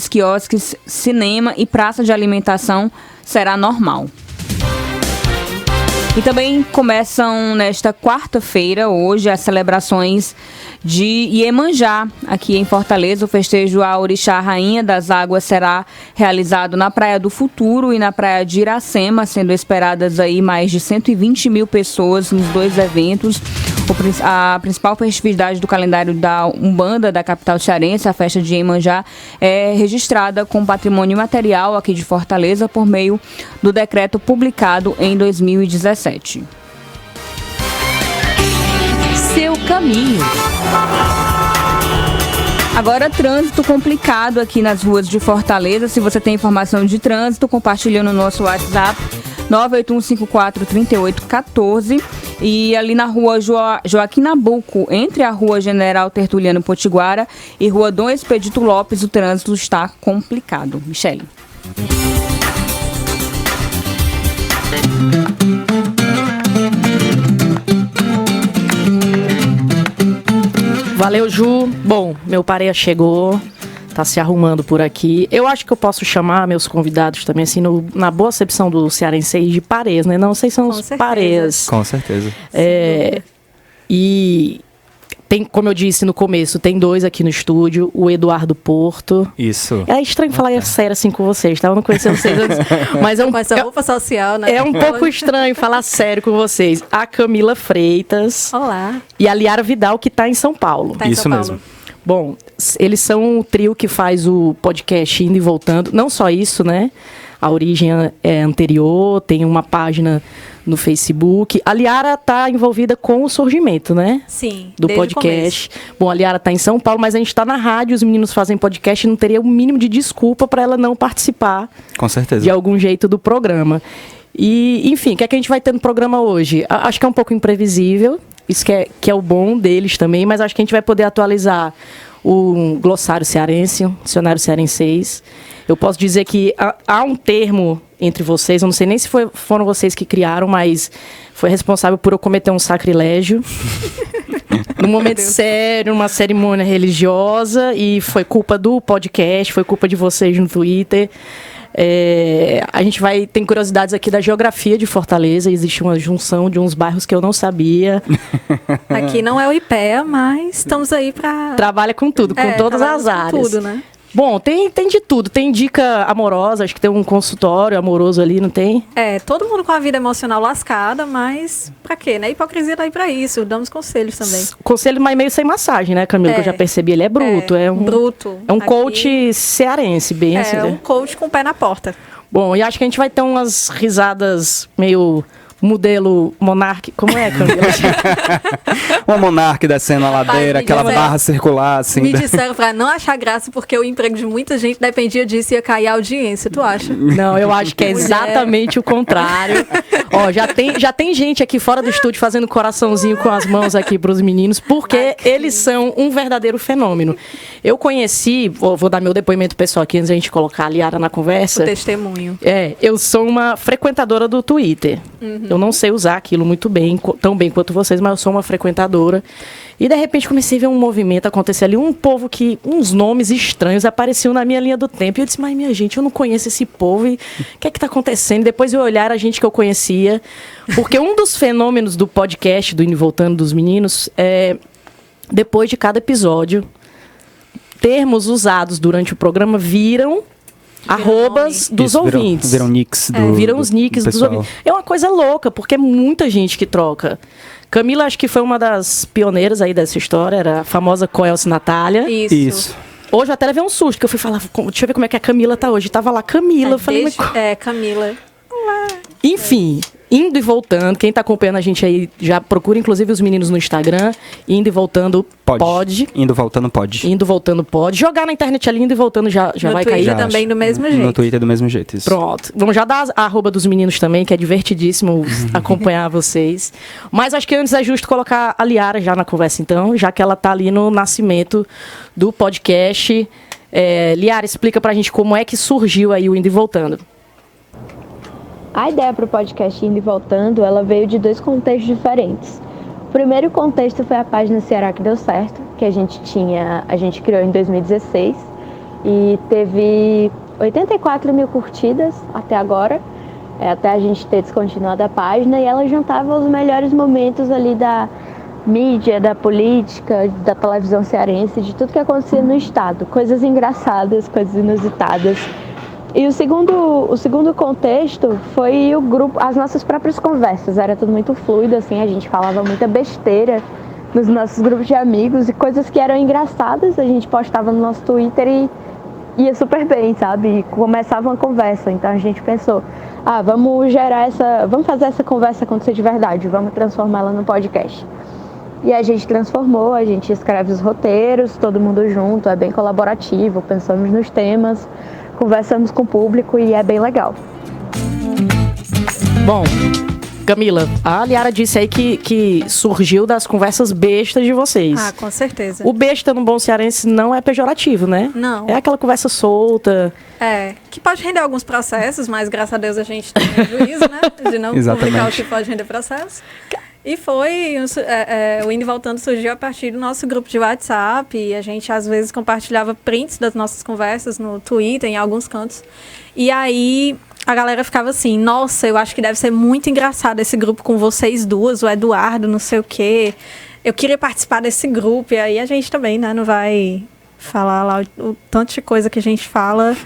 quiosques, cinema e praça de alimentação será normal. E também começam nesta quarta-feira, hoje, as celebrações de Iemanjá. Aqui em Fortaleza, o festejo à Orixá Rainha das Águas será realizado na Praia do Futuro e na Praia de Iracema, sendo esperadas aí mais de 120 mil pessoas nos dois eventos. A principal festividade do calendário da Umbanda da capital cearense, a festa de Iemanjá, é registrada com patrimônio material aqui de Fortaleza por meio do decreto publicado em 2017. Seu caminho. Agora, trânsito complicado aqui nas ruas de Fortaleza. Se você tem informação de trânsito, compartilhe no nosso WhatsApp 981543814. E ali na rua Joaquim Nabuco, entre a rua General Tertuliano Potiguara e rua Dom Expedito Lopes, o trânsito está complicado. Michele. Valeu, Ju. Bom, meu pareia chegou, tá se arrumando por aqui. Eu acho que eu posso chamar meus convidados também, assim, na boa acepção do cearense, de parês, né? Não, vocês são os parês. Com certeza. E tem, como eu disse no começo, tem dois aqui no estúdio, o Eduardo Porto. Isso. É estranho falar sério assim com vocês, tá? Eu não conhecia vocês antes, mas com essa roupa social, né? É um pouco estranho falar sério com vocês. A Camila Freitas. Olá. E a Liara Vidal, que tá em São Paulo. Tá em Isso São Paulo. mesmo. Bom, eles são o trio que faz o podcast Indo e Voltando. Não só isso, né? A origem é anterior, tem uma página no Facebook. A Liara está envolvida com o surgimento, né? Sim, do podcast. Bom, a Liara está em São Paulo, mas a gente está na rádio, os meninos fazem podcast e não teria o mínimo de desculpa para ela não participar. Com certeza. De algum jeito do programa. E, enfim, o que é que a gente vai ter no programa hoje? Acho que é um pouco imprevisível. Isso que é o bom deles também, mas acho que a gente vai poder atualizar o glossário cearense, o dicionário cearenseis. Eu posso dizer que há um termo entre vocês, eu não sei nem se foram vocês que criaram, mas foi responsável por eu cometer um sacrilégio. Num momento sério, numa cerimônia religiosa, e foi culpa do podcast, foi culpa de vocês no Twitter. A gente tem curiosidades aqui da geografia de Fortaleza. Existe uma junção de uns bairros que eu não sabia. Aqui não é o IPEA, mas estamos aí para... Trabalha com tudo, com todas as áreas. Com tudo, né? Bom, tem de tudo. Tem dica amorosa, acho que tem um consultório amoroso ali, não tem? Todo mundo com a vida emocional lascada, mas pra quê, né? Hipocrisia tá aí pra isso, damos conselhos também. Conselho, mas meio sem massagem, né, Camila? Que eu já percebi, ele é bruto. Bruto. É um coach cearense, bem assim. É um coach com o pé na porta. Bom, e acho que a gente vai ter umas risadas meio... modelo Monark, como é, Camila? Uma Monark descendo a ladeira, aquela barra circular, assim. Me disseram pra não achar graça, porque o emprego de muita gente dependia disso e ia cair a audiência, tu acha? Não, eu acho que é exatamente o contrário. Ó, já tem gente aqui fora do estúdio fazendo coraçãozinho com as mãos aqui pros meninos, porque eles são um verdadeiro fenômeno. Eu conheci, vou dar meu depoimento pessoal aqui antes da gente colocar a Liara na conversa. O testemunho. Eu sou uma frequentadora do Twitter. Eu não sei usar aquilo muito bem, tão bem quanto vocês, mas eu sou uma frequentadora. E, de repente, comecei a ver um movimento acontecer ali. Um povo uns nomes estranhos apareciam na minha linha do tempo. E eu disse, mas, minha gente, eu não conheço esse povo. E o que é que está acontecendo? Depois eu olhar a gente que eu conhecia. Porque um dos fenômenos do podcast, do Indo e Voltando dos Meninos, depois de cada episódio, termos usados durante o programa viram arrobas dos ouvintes. Viram nicks. Viram os nicks dos ouvintes. É uma coisa louca, porque é muita gente que troca. Camila, acho que foi uma das pioneiras aí dessa história, era a famosa Coelce Natália. Isso. Hoje eu até levei um susto, que eu fui falar, deixa eu ver como é que a Camila tá hoje. Tava lá, Camila. Eu falei, Camila. Enfim, Indo e Voltando, quem tá acompanhando a gente aí já procura, inclusive, os meninos no Instagram. Indo e Voltando pode. Indo Voltando pode. Indo e Voltando pode. Jogar na internet ali, Indo e Voltando já vai cair. No Twitter também do mesmo jeito. No Twitter do mesmo jeito, isso. Pronto. Vamos já dar a arroba dos meninos também, que é divertidíssimo acompanhar vocês. Mas acho que antes é justo colocar a Liara já na conversa, então, já que ela tá ali no nascimento do podcast. Liara, explica pra gente como é que surgiu aí o Indo e Voltando. A ideia para o podcast Indo e Voltando, ela veio de dois contextos diferentes. O primeiro contexto foi a página Ceará que deu certo, que a gente criou em 2016. e teve 84 mil curtidas até agora, até a gente ter descontinuado a página, e ela juntava os melhores momentos ali da mídia, da política, da televisão cearense, de tudo que acontecia no estado, coisas engraçadas, coisas inusitadas. E o segundo contexto foi o grupo, as nossas próprias conversas, era tudo muito fluido, assim, a gente falava muita besteira nos nossos grupos de amigos, e coisas que eram engraçadas a gente postava no nosso Twitter e ia super bem, sabe? E começava uma conversa. Então a gente pensou, vamos fazer essa conversa acontecer de verdade, vamos transformá-la num podcast. E a gente transformou, a gente escreve os roteiros, todo mundo junto, é bem colaborativo, pensamos nos temas, conversamos com o público e é bem legal. Bom, Camila, a Liara disse aí que surgiu das conversas bestas de vocês. Ah, com certeza. O besta no bom cearense não é pejorativo, né? Não. É aquela conversa solta. Que pode render alguns processos, mas graças a Deus a gente tem juízo, né? De não publicar o que pode render processo. E foi, o Indo e Voltando surgiu a partir do nosso grupo de WhatsApp, e a gente às vezes compartilhava prints das nossas conversas no Twitter, em alguns cantos. E aí a galera ficava assim, nossa, eu acho que deve ser muito engraçado esse grupo com vocês duas, o Eduardo, não sei o quê. Eu queria participar desse grupo, e aí a gente também, né, não vai falar lá o tanto de coisa que a gente fala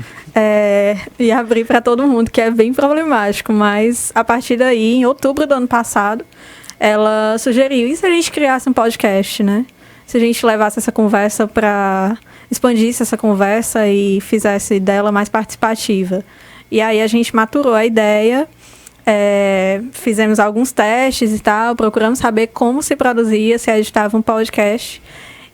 e abrir para todo mundo, que é bem problemático. Mas a partir daí, em outubro do ano passado, ela sugeriu, e se a gente criasse um podcast, né? Se a gente levasse essa conversa expandisse essa conversa e fizesse dela mais participativa. E aí a gente maturou a ideia, fizemos alguns testes e tal, procuramos saber como se produzia, se editava um podcast.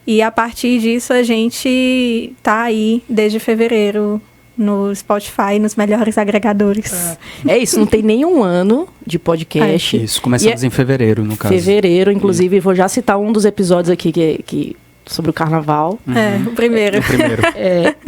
E a partir disso a gente tá aí desde fevereiro no Spotify, nos melhores agregadores. É isso, não tem nem um ano de podcast. Isso, começamos em fevereiro, no caso. Fevereiro, inclusive, vou já citar um dos episódios aqui que sobre o carnaval. O primeiro.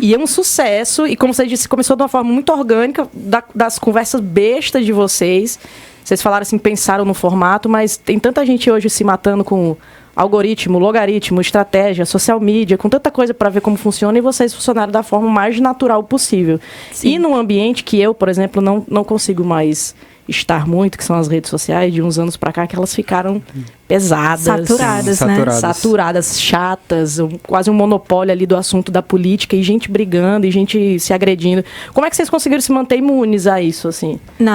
E é um sucesso, e como você disse, começou de uma forma muito orgânica, das conversas bestas de vocês. Vocês falaram assim, pensaram no formato, mas tem tanta gente hoje se matando com algoritmo, logaritmo, estratégia, social media, com tanta coisa para ver como funciona, e vocês funcionaram da forma mais natural possível. Sim. E num ambiente que eu, por exemplo, não consigo mais estar muito, que são as redes sociais, de uns anos para cá, que elas ficaram pesadas. Saturadas, né? Saturadas, chatas, quase um monopólio ali do assunto da política, e gente brigando, e gente se agredindo. Como é que vocês conseguiram se manter imunes a isso, assim? Não,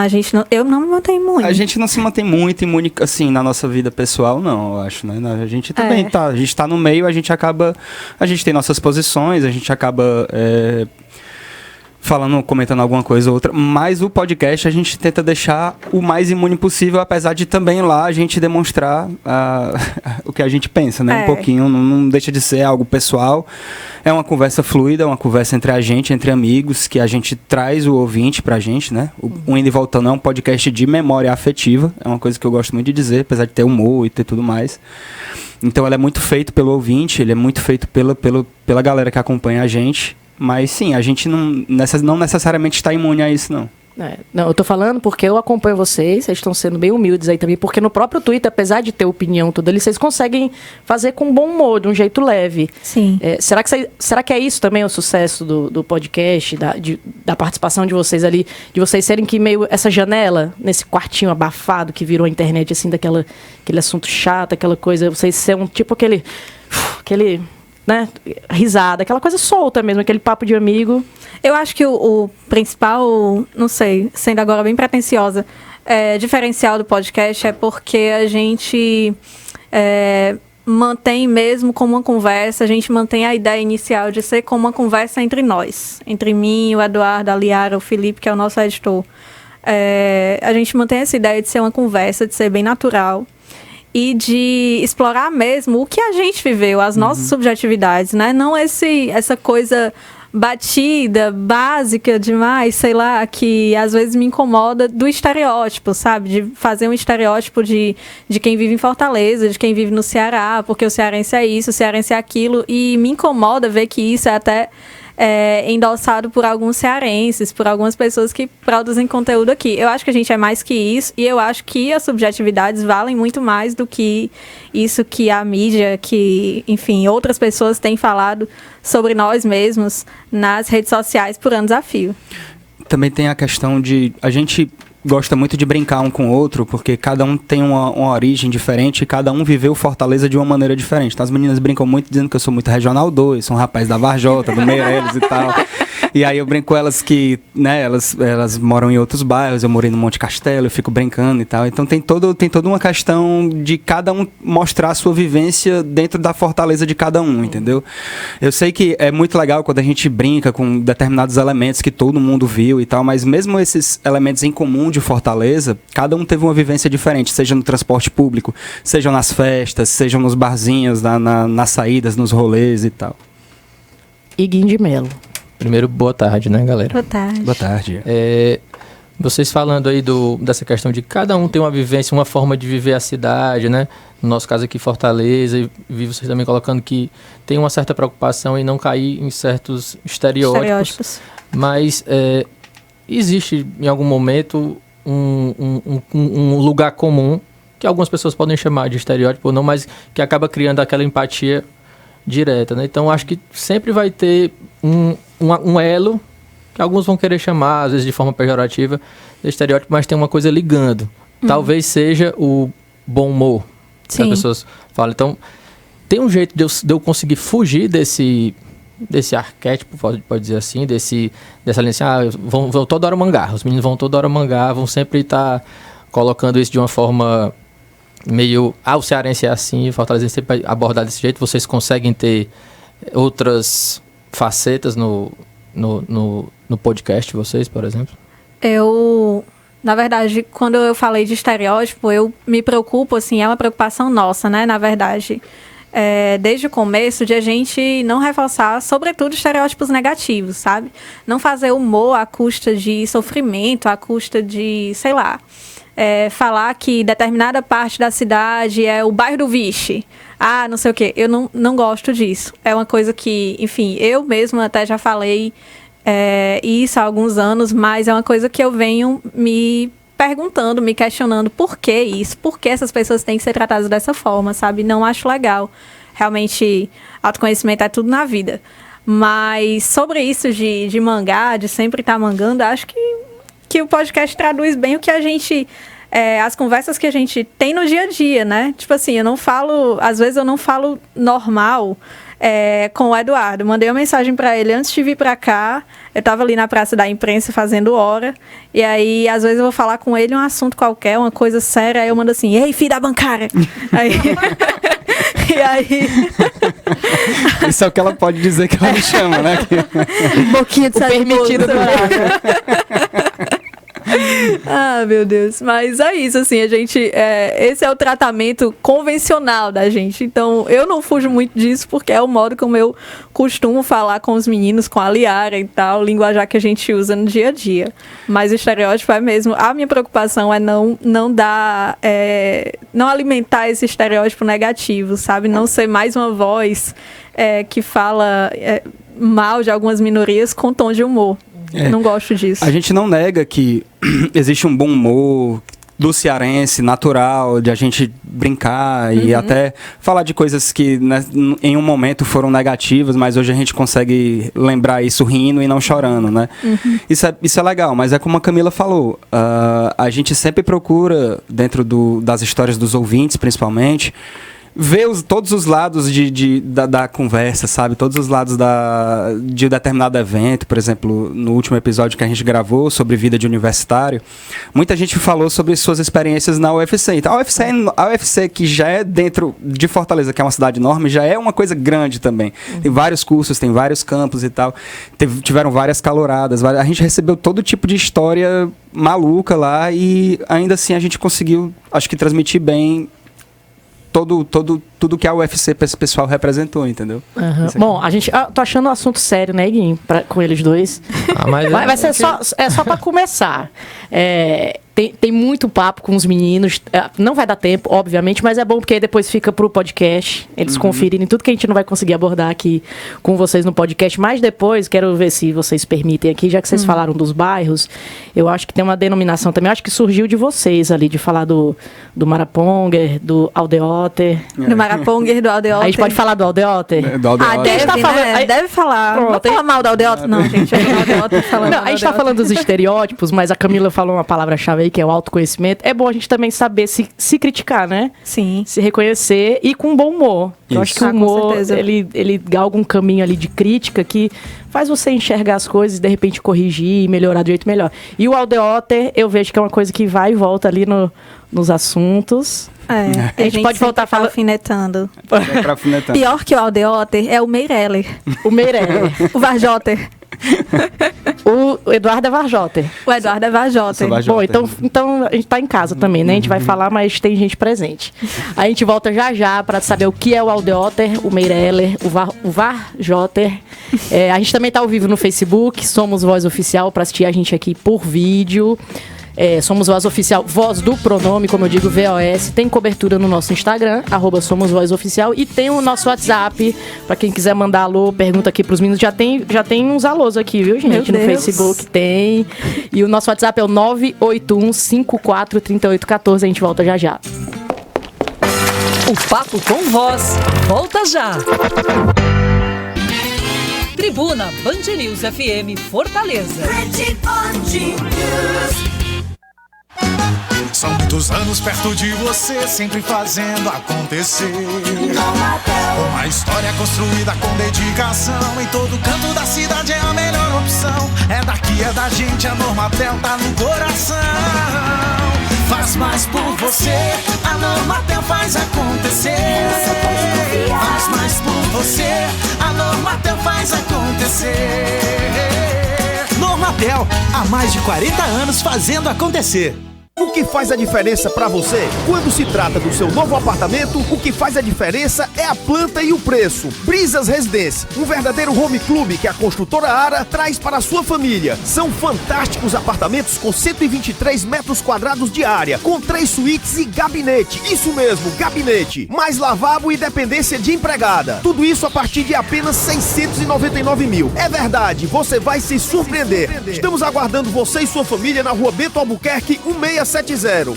eu não me mantenho imune. A gente não se mantém muito imune, assim, na nossa vida pessoal, não, eu acho, né? A gente também a gente tá no meio, a gente tem nossas posições, a gente acaba comentando alguma coisa ou outra, mas o podcast a gente tenta deixar o mais imune possível, apesar de também lá a gente demonstrar o que a gente pensa, né? Um pouquinho, não deixa de ser algo pessoal. É uma conversa fluida, é uma conversa entre a gente, entre amigos, que a gente traz o ouvinte pra gente, né? O Indo e Voltando é um podcast de memória afetiva, é uma coisa que eu gosto muito de dizer, apesar de ter humor e ter tudo mais. Então ele é muito feito pelo ouvinte, ele é muito feito pela galera que acompanha a gente. Mas sim, a gente não necessariamente está imune a isso, não. Não, eu tô falando porque eu acompanho vocês estão sendo bem humildes aí também, porque no próprio Twitter, apesar de ter opinião toda ali, vocês conseguem fazer com bom humor, de um jeito leve. Sim. Será que é isso também o sucesso do podcast, da participação de vocês ali, de vocês serem que meio essa janela, nesse quartinho abafado que virou a internet, assim, aquele assunto chato, aquela coisa, vocês são tipo aquele né, risada, aquela coisa solta mesmo, aquele papo de amigo. Eu acho que o principal, não sei, sendo agora bem pretensiosa, diferencial do podcast é porque a gente mantém mesmo como uma conversa, a gente mantém a ideia inicial de ser como uma conversa entre nós, entre mim, o Eduardo, a Liara, o Felipe, que é o nosso editor. A gente mantém essa ideia de ser uma conversa, de ser bem natural, e de explorar mesmo o que a gente viveu, as nossas subjetividades, né? Não essa coisa batida, básica demais, sei lá, que às vezes me incomoda do estereótipo, sabe? De fazer um estereótipo de quem vive em Fortaleza, de quem vive no Ceará, porque o cearense é isso, o cearense é aquilo, e me incomoda ver que isso é até endossado por alguns cearenses, por algumas pessoas que produzem conteúdo aqui. Eu acho que a gente é mais que isso, e eu acho que as subjetividades valem muito mais do que isso que a mídia, que, enfim, outras pessoas têm falado sobre nós mesmos nas redes sociais por anos a fio. Também tem a questão de... A gente gosta muito de brincar um com o outro, porque cada um tem uma origem diferente e cada um viveu Fortaleza de uma maneira diferente. Então as meninas brincam muito dizendo que eu sou muito Regional 2, sou um rapaz da Varjota, do Meireles e tal. E aí eu brinco com elas que, né, elas moram em outros bairros, eu morei no Monte Castelo, eu fico brincando e tal. Então tem toda uma questão de cada um mostrar a sua vivência dentro da Fortaleza de cada um, entendeu? Eu sei que é muito legal quando a gente brinca com determinados elementos que todo mundo viu e tal, mas mesmo esses elementos em comum de Fortaleza, cada um teve uma vivência diferente, seja no transporte público, seja nas festas, seja nos barzinhos, nas saídas, nos rolês e tal. Iguinho de Melo. Primeiro, boa tarde, né, galera? Boa tarde. Boa tarde. Vocês falando aí dessa questão de cada um tem uma vivência, uma forma de viver a cidade, né? No nosso caso aqui, Fortaleza, e vi vocês também colocando que tem uma certa preocupação em não cair em certos estereótipos. Mas existe, em algum momento, um lugar comum, que algumas pessoas podem chamar de estereótipo ou não, mas que acaba criando aquela empatia direta, né? Então, acho que sempre vai ter um elo, que alguns vão querer chamar, às vezes de forma pejorativa, de estereótipo, mas tem uma coisa ligando. Talvez seja o bom humor, que as pessoas falam. Então, tem um jeito de eu conseguir fugir desse arquétipo, pode dizer assim, dessa linha assim, vão toda hora mangar, os meninos vão toda hora mangar, vão sempre estar colocando isso de uma forma meio, o cearense é assim, o Fortaleza sempre vai abordar desse jeito. Vocês conseguem ter outras facetas no podcast de vocês, por exemplo? Na verdade, quando eu falei de estereótipo, eu me preocupo, assim, é uma preocupação nossa, né, na verdade. Desde o começo, de a gente não reforçar, sobretudo, estereótipos negativos, sabe? Não fazer humor à custa de sofrimento, à custa de, sei lá, falar que determinada parte da cidade é o bairro do Vixe. Não sei o quê. Eu não gosto disso. É uma coisa que, enfim, eu mesma até já falei isso há alguns anos, mas é uma coisa que eu venho me perguntando, me questionando por que isso, por que essas pessoas têm que ser tratadas dessa forma, sabe? Não acho legal. Realmente, autoconhecimento é tudo na vida. Mas sobre isso de mangar, de sempre estar mangando, acho que o podcast traduz bem o que a gente... as conversas que a gente tem no dia a dia, né? Tipo assim, às vezes eu não falo normal com o Eduardo. Mandei uma mensagem para ele antes de vir para cá. Eu tava ali na Praça da Imprensa fazendo hora. E aí, às vezes eu vou falar com ele um assunto qualquer, uma coisa séria. Aí eu mando assim, ei, filho da bancária! E aí... Isso é o que ela pode dizer que ela me chama, né? Boquinha de permitido. Meu Deus. Mas é isso, assim, a gente... esse é o tratamento convencional da gente. Então, eu não fujo muito disso, porque é o modo como eu costumo falar com os meninos, com a Liara e tal, o linguajar que a gente usa no dia a dia. Mas o estereótipo é mesmo... A minha preocupação é não dar... não alimentar esse estereótipo negativo, sabe? Não ser mais uma voz que fala mal de algumas minorias com tom de humor. Não gosto disso. A gente não nega que existe um bom humor do cearense, natural, de a gente brincar e até falar de coisas que, né, em um momento foram negativas, mas hoje a gente consegue lembrar isso rindo e não chorando, né? Isso é legal, mas é como a Camila falou, a gente sempre procura, dentro das histórias dos ouvintes, principalmente, ver todos os lados da conversa, sabe? Todos os lados de determinado evento. Por exemplo, no último episódio que a gente gravou sobre vida de universitário, muita gente falou sobre suas experiências na UFC. Então, a UFC que já é dentro de Fortaleza, que é uma cidade enorme, já é uma coisa grande também. Tem vários cursos, tem vários campos e tal. Tiveram várias caloradas. A gente recebeu todo tipo de história maluca lá e ainda assim a gente conseguiu, acho que, transmitir bem tudo que a UFC para esse pessoal representou, entendeu? Bom, a gente... tô achando um assunto sério, né, Guinho? Com eles dois. Mas vai ser só para começar. Tem muito papo com os meninos. Não vai dar tempo, obviamente, mas é bom porque aí depois fica pro podcast. Eles conferirem tudo que a gente não vai conseguir abordar aqui com vocês no podcast. Mas depois, quero ver se vocês permitem aqui, já que vocês falaram dos bairros, eu acho que tem uma denominação também. Eu acho que surgiu de vocês ali, de falar do Maraponger, do Aldeotter. Do Maraponger, do Aldeotter. A gente pode falar do Aldeotter? Do Aldeotter. Deve, tá falando, né? Deve falar. Pronto, não falar mal do Aldeotter, não, gente. A gente tá falando dos estereótipos, mas a Camila falou uma palavra-chave aí, que é o autoconhecimento. É bom a gente também saber se criticar, né? Sim. Se reconhecer e com bom humor. Eu acho que o humor, ele galga um caminho ali de crítica que faz você enxergar as coisas e, de repente, corrigir e melhorar de jeito melhor. E o Aldeotter, eu vejo que é uma coisa que vai e volta ali nos assuntos. A gente pode voltar falando. Alfinetando. Pior que o Aldeotter é o Meireller. O Meireller. O Varjotter. O Eduardo é Varjotter. O Eduardo é Varjotter. Bom, então a gente tá em casa também, né? A gente vai falar, mas tem gente presente. A gente volta já para saber o que é o Aldeotter, o Meireller, o Varjotter. A gente também tá ao vivo no Facebook, somos Voz Oficial, para assistir a gente aqui por vídeo. Somos Voz Oficial, Voz do Pronome, como eu digo, VOS. Tem cobertura no nosso Instagram, @Somos Voz Oficial. E tem o nosso WhatsApp, pra quem quiser mandar alô, pergunta aqui pros meninos. Já tem uns alôs aqui, viu, gente? No Facebook tem. E o nosso WhatsApp é o 981543814. A gente volta já. O Papo com Voz volta já. Tribuna Band News FM Fortaleza. São muitos anos perto de você, sempre fazendo acontecer. Uma história construída com dedicação. Em todo canto da cidade é a melhor opção. É daqui, é da gente, a Normatel tá no coração. Faz mais por você, a Normatel faz acontecer. Faz mais por você, a Normatel faz acontecer. Normatel, há mais de 40 anos fazendo acontecer. O que faz a diferença para você? Quando se trata do seu novo apartamento, o que faz a diferença é a planta e o preço. Brisas Residência, um verdadeiro home club que a construtora Ara traz para a sua família. São fantásticos apartamentos com 123 metros quadrados de área, com 3 suítes e gabinete. Isso mesmo, gabinete. Mais lavabo e dependência de empregada. Tudo isso a partir de apenas 699 mil. É verdade, você vai se surpreender. Estamos aguardando você e sua família na Rua Bento Albuquerque, 1670.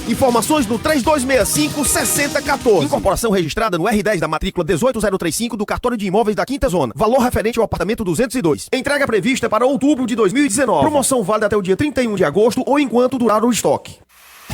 Informações no 3265-6014. Incorporação registrada no R10 da matrícula 18035 do Cartório de Imóveis da Quinta Zona. Valor referente ao apartamento 202. Entrega prevista para outubro de 2019. Promoção válida até o dia 31 de agosto ou enquanto durar o estoque.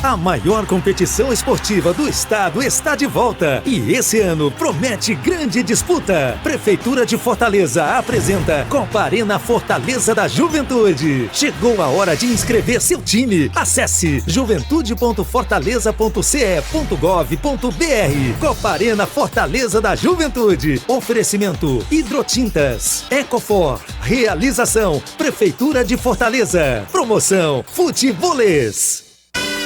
A maior competição esportiva do estado está de volta e esse ano promete grande disputa. Prefeitura de Fortaleza apresenta Copa Arena Fortaleza da Juventude. Chegou a hora de inscrever seu time. Acesse juventude.fortaleza.ce.gov.br. Copa Arena Fortaleza da Juventude. Oferecimento Hidrotintas, Ecofor. Realização Prefeitura de Fortaleza. Promoção Futebolês.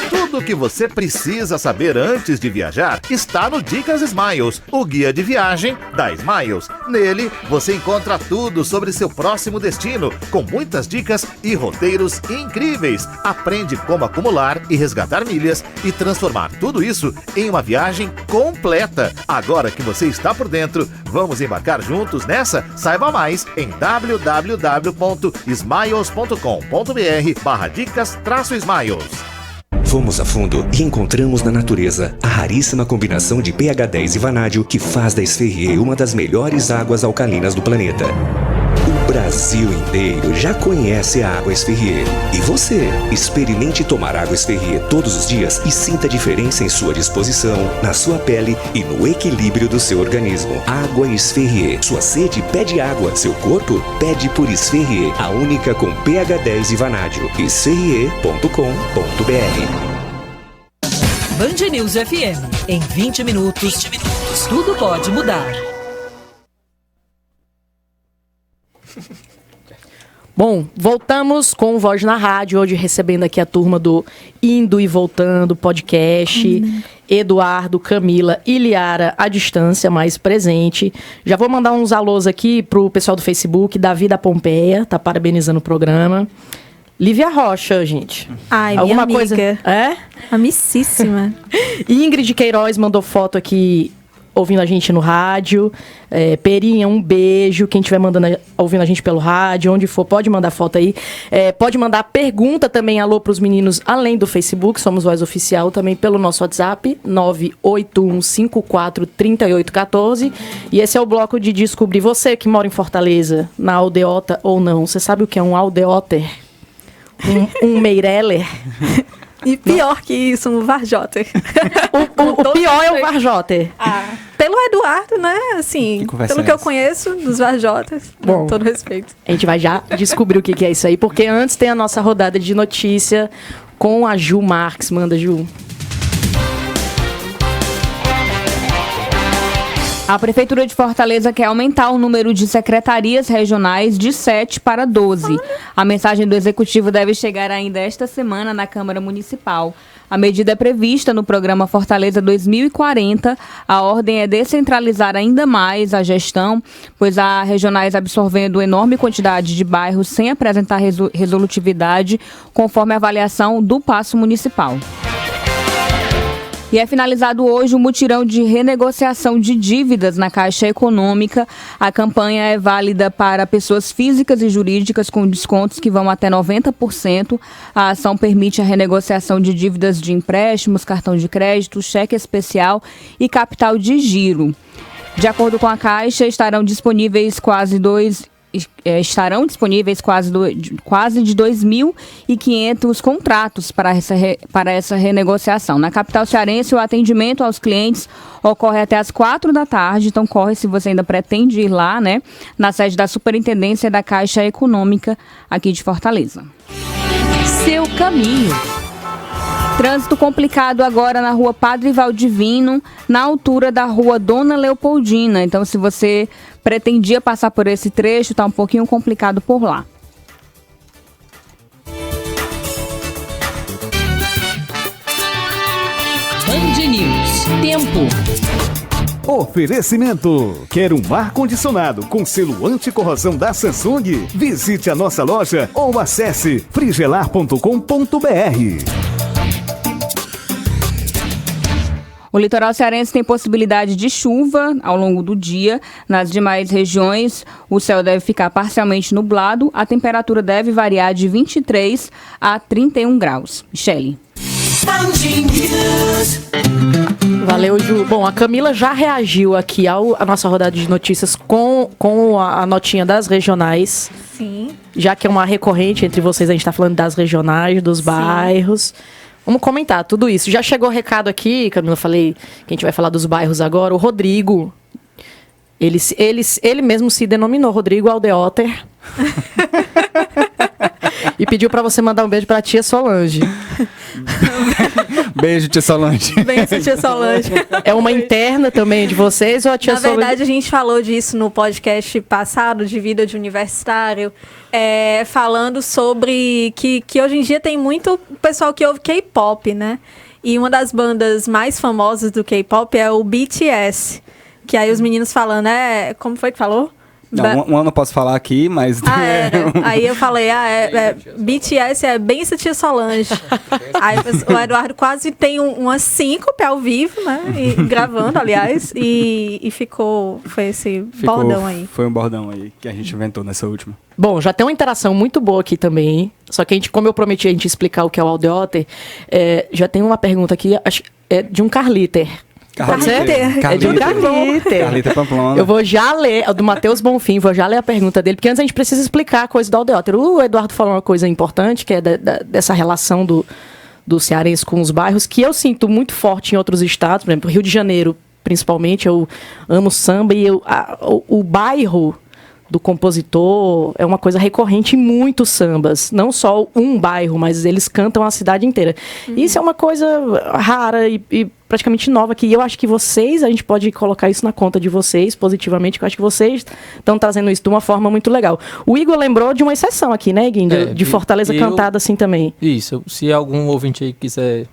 Tudo o que você precisa saber antes de viajar está no Dicas Smiles, o guia de viagem da Smiles. Nele, você encontra tudo sobre seu próximo destino, com muitas dicas e roteiros incríveis. Aprende como acumular e resgatar milhas e transformar tudo isso em uma viagem completa. Agora que você está por dentro, vamos embarcar juntos nessa? Saiba mais em www.smiles.com.br/dicas-smiles. Fomos a fundo e encontramos na natureza a raríssima combinação de pH 10 e vanádio que faz da Esferrier uma das melhores águas alcalinas do planeta. O Brasil inteiro já conhece a água Esferrier. E você? Experimente tomar água Esferrier todos os dias e sinta a diferença em sua disposição, na sua pele e no equilíbrio do seu organismo. Água Esferrier. Sua sede pede água, seu corpo pede por Esferrier, a única com pH 10 e vanádio. Esferrier.com.br. Band News FM. Em 20 minutos, tudo pode mudar. Bom, voltamos com Voz na Rádio, hoje recebendo aqui a turma do Indo e Voltando podcast. Eduardo, Camila e Liara à distância, mais presente. Já vou mandar uns alôs aqui pro pessoal do Facebook, Davi da Pompeia, tá parabenizando o programa. Lívia Rocha, gente. Ai, Alguma minha amiga. coisa? É? Amicíssima. Ingrid Queiroz mandou foto aqui, ouvindo a gente no rádio. Perinha, um beijo. Quem estiver ouvindo a gente pelo rádio, onde for, pode mandar foto aí. Pode mandar pergunta também, alô, para os meninos, além do Facebook, somos Voz Oficial, também pelo nosso WhatsApp, 981543814. E esse é o bloco de descobrir. Você que mora em Fortaleza, na aldeota ou não, você sabe o que é um aldeoter? Um Meireler? E pior que isso, um Varjoter. O pior é o Varjoter. Pelo Eduardo, né? Assim, pelo que eu conheço dos Varjoters. Bom, com todo respeito. A gente vai já descobrir o que é isso aí, porque antes tem a nossa rodada de notícia com a Ju Marques. Manda, Ju. A Prefeitura de Fortaleza quer aumentar o número de secretarias regionais de 7 para 12. A mensagem do Executivo deve chegar ainda esta semana na Câmara Municipal. A medida é prevista no programa Fortaleza 2040. A ordem é descentralizar ainda mais a gestão, pois há regionais absorvendo enorme quantidade de bairros sem apresentar resolutividade, conforme a avaliação do Paço Municipal. E é finalizado hoje o mutirão de renegociação de dívidas na Caixa Econômica. A campanha é válida para pessoas físicas e jurídicas com descontos que vão até 90%. A ação permite a renegociação de dívidas de empréstimos, cartão de crédito, cheque especial e capital de giro. De acordo com a Caixa, estarão disponíveis quase de 2.500 contratos para essa renegociação. Na capital cearense, o atendimento aos clientes ocorre até às 4 da tarde, então corre se você ainda pretende ir lá, né? Na sede da Superintendência da Caixa Econômica aqui de Fortaleza. Seu caminho. Trânsito complicado agora na rua Padre Valdivino, na altura da rua Dona Leopoldina. Então, se você pretendia passar por esse trecho, está um pouquinho complicado por lá. Band News. Tempo. Oferecimento. Quer um ar-condicionado com selo anti-corrosão da Samsung? Visite a nossa loja ou acesse frigelar.com.br. O litoral cearense tem possibilidade de chuva ao longo do dia. Nas demais regiões, o céu deve ficar parcialmente nublado. A temperatura deve variar de 23 a 31 graus. Michele. Valeu, Ju. Bom, a Camila já reagiu aqui à nossa rodada de notícias com a notinha das regionais. Sim. Já que é uma recorrente entre vocês, a gente está falando das regionais, dos bairros. Vamos comentar tudo isso. Já chegou o recado aqui, Camila, falei que a gente vai falar dos bairros agora. O Rodrigo, ele mesmo se denominou Rodrigo Aldeoter. E pediu para você mandar um beijo para a tia Solange. Beijo, tia Solange. Beijo, tia Solange. É uma interna também de vocês ou a tia Solange? Na verdade, a gente falou disso no podcast passado, de vida de universitário, falando sobre que hoje em dia tem muito pessoal que ouve K-pop, né? E uma das bandas mais famosas do K-pop é o BTS. Que aí os meninos falando, como foi que falou? Não, um ano eu posso falar aqui, mas... Aí eu falei, BTS é bem essa tia Solange. Aí o Eduardo quase tem uma síncope ao vivo, né? Gravando, aliás, e foi esse bordão aí. Foi um bordão aí que a gente inventou nessa última. Bom, já tem uma interação muito boa aqui também, só que como eu prometi a gente explicar o que é o Aldeoter, já tem uma pergunta aqui, acho, de um Carliter. Pode ser? É de um Carliter. Carliter Pamplona. Eu vou já ler, do Matheus Bonfim, vou já ler a pergunta dele, porque antes a gente precisa explicar a coisa do Aldeoter. O Eduardo falou uma coisa importante, que é dessa relação do cearense com os bairros, que eu sinto muito forte em outros estados, por exemplo, Rio de Janeiro, principalmente, eu amo samba, e o bairro do compositor é uma coisa recorrente em muitos sambas. Não só um bairro, mas eles cantam a cidade inteira. Isso é uma coisa rara e praticamente nova, que eu acho que a gente pode colocar isso na conta de vocês, positivamente, que eu acho que vocês estão trazendo isso de uma forma muito legal. O Igor lembrou de uma exceção aqui, né, Guinda? De Fortaleza cantada assim também. Isso. Se algum ouvinte aí quiser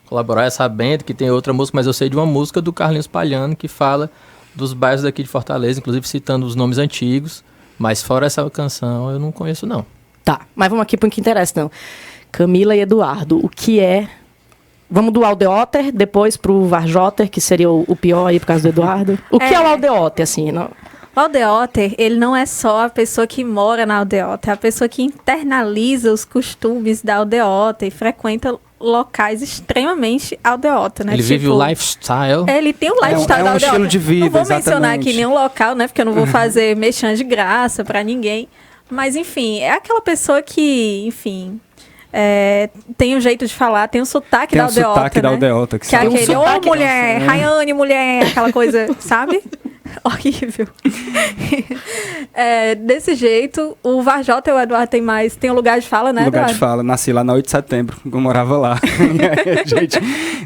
colaborar, sabendo que tem outra música, mas eu sei de uma música do Carlinhos Palhano que fala dos bairros daqui de Fortaleza, inclusive citando os nomes antigos, mas fora essa canção eu não conheço não. Tá, mas vamos aqui para o que interessa, então. Camila e Eduardo, o que é... Vamos do Aldeotter, depois para o Varjotter, que seria o pior aí por causa do Eduardo. O que é o Aldeotter, assim? Não... O aldeotter, ele não é só a pessoa que mora na aldeota, é a pessoa que internaliza os costumes da aldeota e frequenta locais extremamente aldeota, né? Ele vive o lifestyle. Ele tem o lifestyle da aldeota. Estilo de vida, não vou exatamente. mencionar aqui nenhum local, né? Porque eu não vou fazer mexão de graça pra ninguém. Mas, enfim, é aquela pessoa que, enfim... tem um jeito de falar, tem um sotaque da aldeota, sotaque, né? Da aldeota, que é aquele, ô mulher, Rayane, mulher, aquela coisa, sabe? Horrível. Desse jeito, o Varjota e o Eduardo tem um lugar de fala, né, lugar Eduardo? de fala, nasci lá na 8 de setembro, eu morava lá. Gente,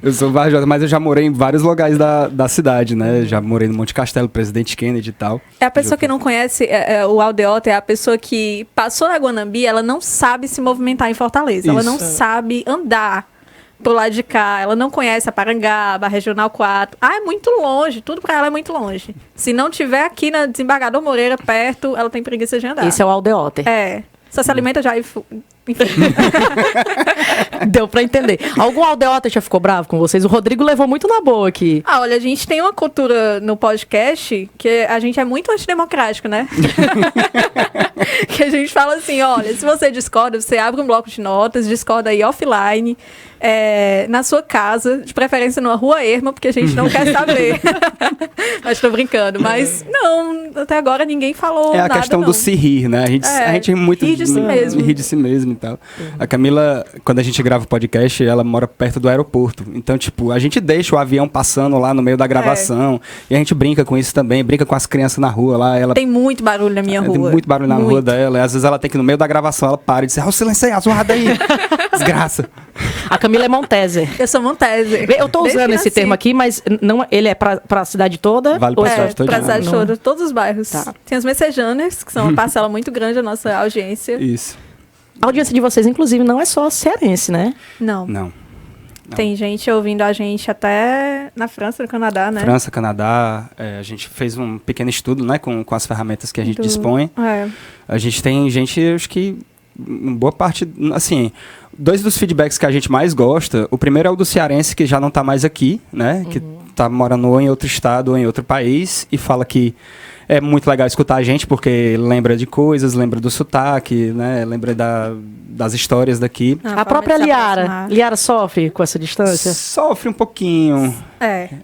eu sou Varjota, mas eu já morei em vários lugares da cidade, né? Já morei no Monte Castelo, Presidente Kennedy e tal. É a pessoa que não conhece o aldeota, é a pessoa que passou na Guanambi, ela não sabe se movimentar em Fortaleza, ela não sabe andar pro lado de cá, ela não conhece a Parangaba, a Regional 4. É muito longe, tudo pra ela é muito longe. Se não tiver aqui na Desembargador Moreira perto, ela tem preguiça de andar. Esse é o Aldeotter. Só se alimenta já e... Enfim. Deu pra entender. Algum aldeota já ficou bravo com vocês? O Rodrigo levou muito na boa aqui. Olha, a gente tem uma cultura no podcast que a gente é muito antidemocrático, né? Que a gente fala assim, olha, se você discorda, você abre um bloco de notas, discorda aí offline, na sua casa, de preferência numa rua erma, porque a gente não quer saber. Mas tô brincando. Mas, não, até agora ninguém falou nada, a questão do se rir, né? A gente é muito... Rir de si mesmo. Rir de si mesmo e tal. A Camila, quando a gente grava o podcast, ela mora perto do aeroporto. Então, tipo, a gente deixa o avião passando lá no meio da gravação. E a gente brinca com isso também, brinca com as crianças na rua lá. Ela... Tem muito barulho na minha rua. Tem muito barulho na rua dela. E às vezes ela tem que, no meio da gravação, ela para e diz, silêncio aí, a zoada aí. Desgraça. A Camila é Monteser. Eu sou Monteser. Eu tô usando esse termo aqui, mas não, ele é pra cidade toda? Vale pra cidade toda. Pra cidade toda, todos os bairros. Tá. Tem os Messageaners, que são uma parcela muito grande da nossa audiência. Isso. A audiência de vocês, inclusive, não é só cearense, né? Não. Tem gente ouvindo a gente até na França, no Canadá, né? França, Canadá. A gente fez um pequeno estudo, né? Com as ferramentas que a gente dispõe. A gente tem gente, acho que boa parte, assim... 2 dos feedbacks que a gente mais gosta, o primeiro é o do cearense, que já não está mais aqui, né? Que está morando ou em outro estado ou em outro país e fala que é muito legal escutar a gente, porque lembra de coisas, lembra do sotaque, né? Lembra das histórias daqui. A própria Liara. Liara sofre com essa distância? Sofre um pouquinho.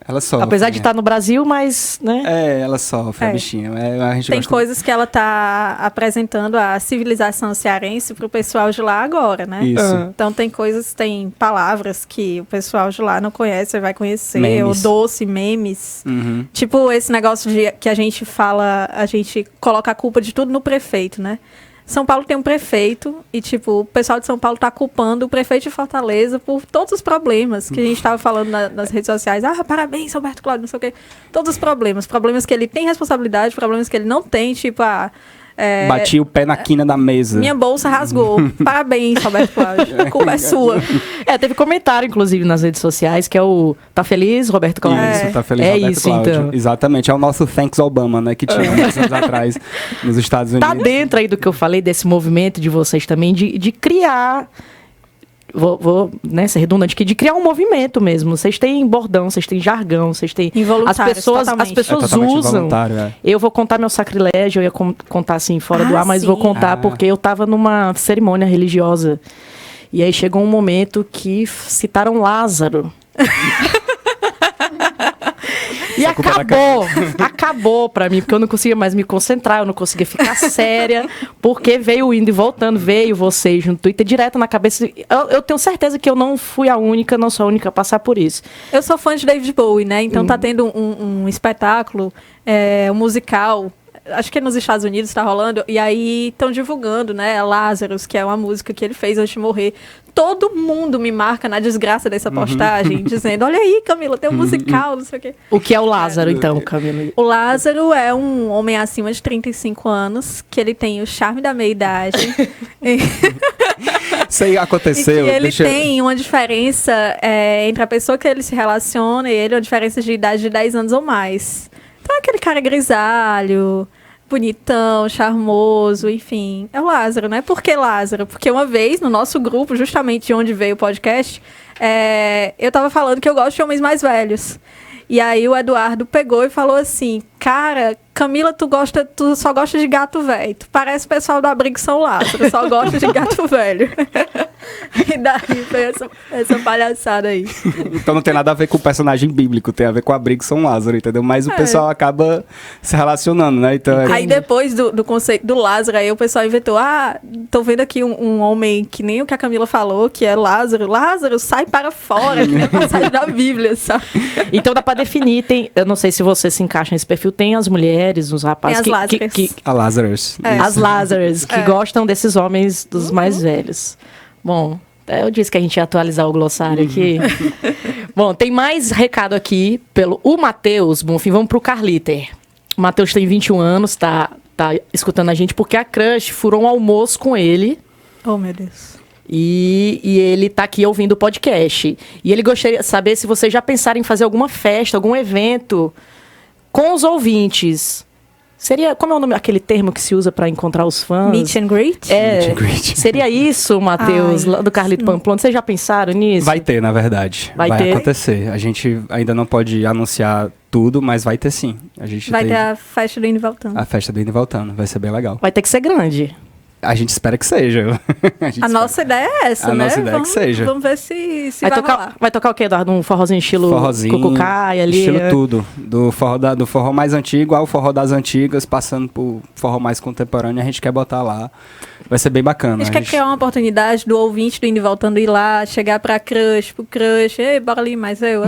Ela sofre. Apesar de estar no Brasil, mas, né? Ela sofre, a bichinha. A gente tem coisas que ela está apresentando a civilização cearense para o pessoal de lá agora, né? Isso. Então tem coisas, tem palavras que o pessoal de lá não conhece, vai conhecer. Memes. O doce, memes. Tipo esse negócio de que a gente fala, a gente coloca a culpa de tudo no prefeito, né? São Paulo tem um prefeito e, tipo, o pessoal de São Paulo tá culpando o prefeito de Fortaleza por todos os problemas que a gente tava falando nas redes sociais. Parabéns, Roberto Cláudio, não sei o quê. Todos os problemas. Problemas que ele tem responsabilidade, problemas que ele não tem, tipo, bati o pé na quina da mesa. Minha bolsa rasgou. Parabéns, Roberto Cláudio. A culpa é sua. Teve comentário, inclusive, nas redes sociais, que é o Tá Feliz, Roberto Cláudio? Isso, Tá Feliz, Roberto Cláudio. Então. Exatamente, é o nosso Thanks Obama, né? Que tinha uns anos atrás nos Estados Unidos. Tá dentro aí do que eu falei, desse movimento de vocês também, de criar... Vou ser redundante aqui, de criar um movimento mesmo. Vocês têm bordão, vocês têm jargão, vocês têm... As pessoas usam. Eu vou contar meu sacrilégio, eu ia contar assim fora do ar, mas vou contar porque eu tava numa cerimônia religiosa. E aí chegou um momento que citaram Lázaro. E acabou pra mim, porque eu não conseguia mais me concentrar, eu não conseguia ficar séria, porque veio indo e voltando, veio vocês no Twitter direto na cabeça. Eu tenho certeza que eu não fui a única, não sou a única a passar por isso. Eu sou fã de David Bowie, né? Então tá tendo um espetáculo, um musical, acho que é nos Estados Unidos, tá rolando, e aí estão divulgando, né, Lazarus, que é uma música que ele fez antes de morrer. Todo mundo me marca na desgraça dessa postagem, dizendo, olha aí, Camila, tem um musical, não sei o quê. O que é o Lázaro, então, Camila? O Lázaro é um homem acima de 35 anos, que ele tem o charme da meia-idade. Isso aí aconteceu. E que ele tem uma diferença entre a pessoa que ele se relaciona e ele, uma diferença de idade de 10 anos ou mais. Então, aquele cara grisalho, bonitão, charmoso, enfim. É o Lázaro, né? Por que Lázaro? Porque uma vez, no nosso grupo, justamente de onde veio o podcast, eu tava falando que eu gosto de homens mais velhos. E aí o Eduardo pegou e falou assim, cara, Camila, tu só gosta de gato velho. Tu parece o pessoal do Abrigo São Lázaro, só gosta de gato velho. E daí foi essa palhaçada aí. Então não tem nada a ver com o personagem bíblico, tem a ver com o Abrigo São Lázaro, entendeu? Mas o pessoal acaba se relacionando, né? Então, aí depois do conceito do Lázaro, aí o pessoal inventou, tô vendo aqui um homem que nem o que a Camila falou, que é Lázaro. Lázaro, sai para fora, que é a passagem da Bíblia, sabe? Então dá pra definir, eu não sei se você se encaixa nesse perfil, tem as mulheres, os rapazes tem as Lázaras. A Lázaras. As Lázaras, que gostam desses homens dos mais velhos. Bom, eu disse que a gente ia atualizar o glossário aqui. Bom, tem mais recado aqui o Matheus. Bom, enfim, vamos pro Carliter. O Matheus tem 21 anos, tá escutando a gente porque a crush furou um almoço com ele. Oh, meu Deus. E ele tá aqui ouvindo o podcast. E ele gostaria de saber se vocês já pensaram em fazer alguma festa, algum evento com os ouvintes. Seria, como é o nome, aquele termo que se usa para encontrar os fãs? Meet and greet? Meet and greet. Seria isso, Matheus, do Carlito Pamplona? Vocês já pensaram nisso? Vai ter, na verdade. Vai acontecer. A gente ainda não pode anunciar tudo, mas vai ter sim. Vai ter a festa do Indo e Voltando. A festa do Indo e Voltando. Vai ser bem legal. Vai ter que ser grande. A gente espera que seja. A nossa ideia é essa, né? Nossa ideia é que seja. Vamos ver se vai rolar. Vai tocar o quê, Eduardo? Um forrozinho estilo cucucai ali? Estilo tudo. Do forró mais antigo ao forró das antigas, passando por forró mais contemporâneo, a gente quer botar lá. Vai ser bem bacana. A gente quer criar uma oportunidade do ouvinte do Indo e Voltando ir lá, chegar pro crush. Ei, bora ali, mais eu,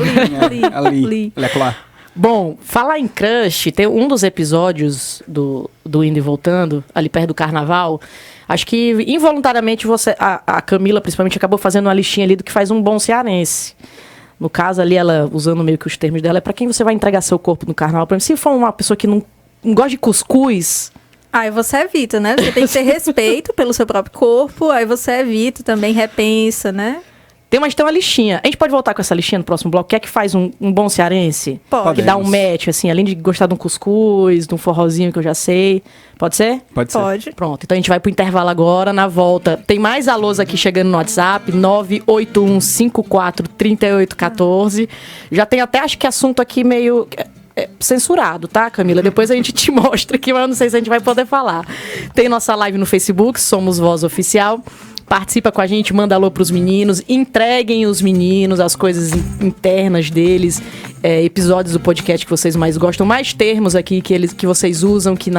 ali. Bom, falar em crush, tem um dos episódios do Indo e Voltando, ali perto do Carnaval. Acho que involuntariamente a Camila, principalmente, acabou fazendo uma listinha ali do que faz um bom cearense. No caso ali, ela, usando meio que os termos dela, é pra quem você vai entregar seu corpo no Carnaval. Por exemplo, se for uma pessoa que não gosta de cuscuz... Aí você evita, né? Você tem que ter respeito pelo seu próprio corpo, aí você evita também, repensa, né? Tem uma listinha. A gente pode voltar com essa listinha no próximo bloco? O que é que faz um bom cearense? Pode. Que dá um match, assim, além de gostar de um cuscuz, de um forrozinho que eu já sei. Pode ser? Pode. Pronto, então a gente vai pro intervalo agora, na volta. Tem mais alôs aqui chegando no WhatsApp, 981543814. Já tem até, acho que assunto aqui meio... censurado, tá, Camila? Depois a gente te mostra aqui, mas eu não sei se a gente vai poder falar. Tem nossa live no Facebook, Somos Voz Oficial. Participa com a gente, manda alô pros meninos, entreguem os meninos, as coisas internas deles, episódios do podcast que vocês mais gostam, mais termos aqui que vocês usam, que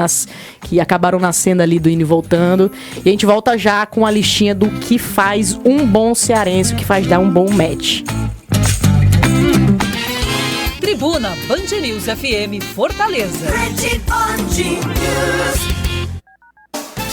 acabaram nascendo ali do Indo e Voltando. E a gente volta já com a listinha do que faz um bom cearense, o que faz dar um bom match. Tribuna Band News FM Fortaleza.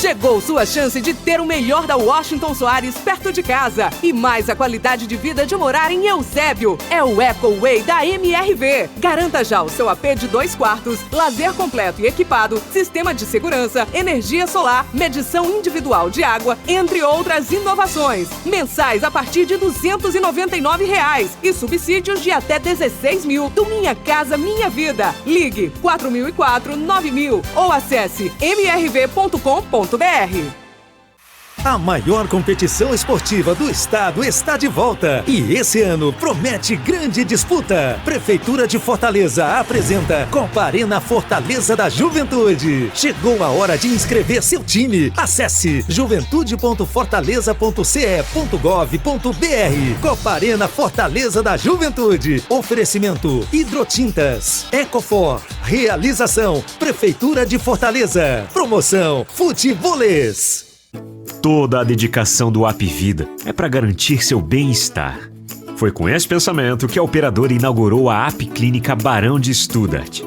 Chegou sua chance de ter o melhor da Washington Soares perto de casa e mais a qualidade de vida de morar em Eusébio. É o Ecoway da MRV. Garanta já o seu AP de 2 quartos, lazer completo e equipado, sistema de segurança, energia solar, medição individual de água, entre outras inovações. Mensais a partir de R$ 299 e subsídios de até 16 mil do Minha Casa Minha Vida. Ligue 4004-9000 ou acesse mrv.com.br. A maior competição esportiva do estado está de volta e esse ano promete grande disputa. Prefeitura de Fortaleza apresenta Copa Arena Fortaleza da Juventude. Chegou a hora de inscrever seu time. Acesse juventude.fortaleza.ce.gov.br. Copa Arena Fortaleza da Juventude. Oferecimento Hidrotintas, Ecofor. Realização Prefeitura de Fortaleza. Promoção Futebolês. Toda a dedicação do Apvida é para garantir seu bem-estar. Foi com esse pensamento que a operadora inaugurou a Apclínica Barão de Stuttgart.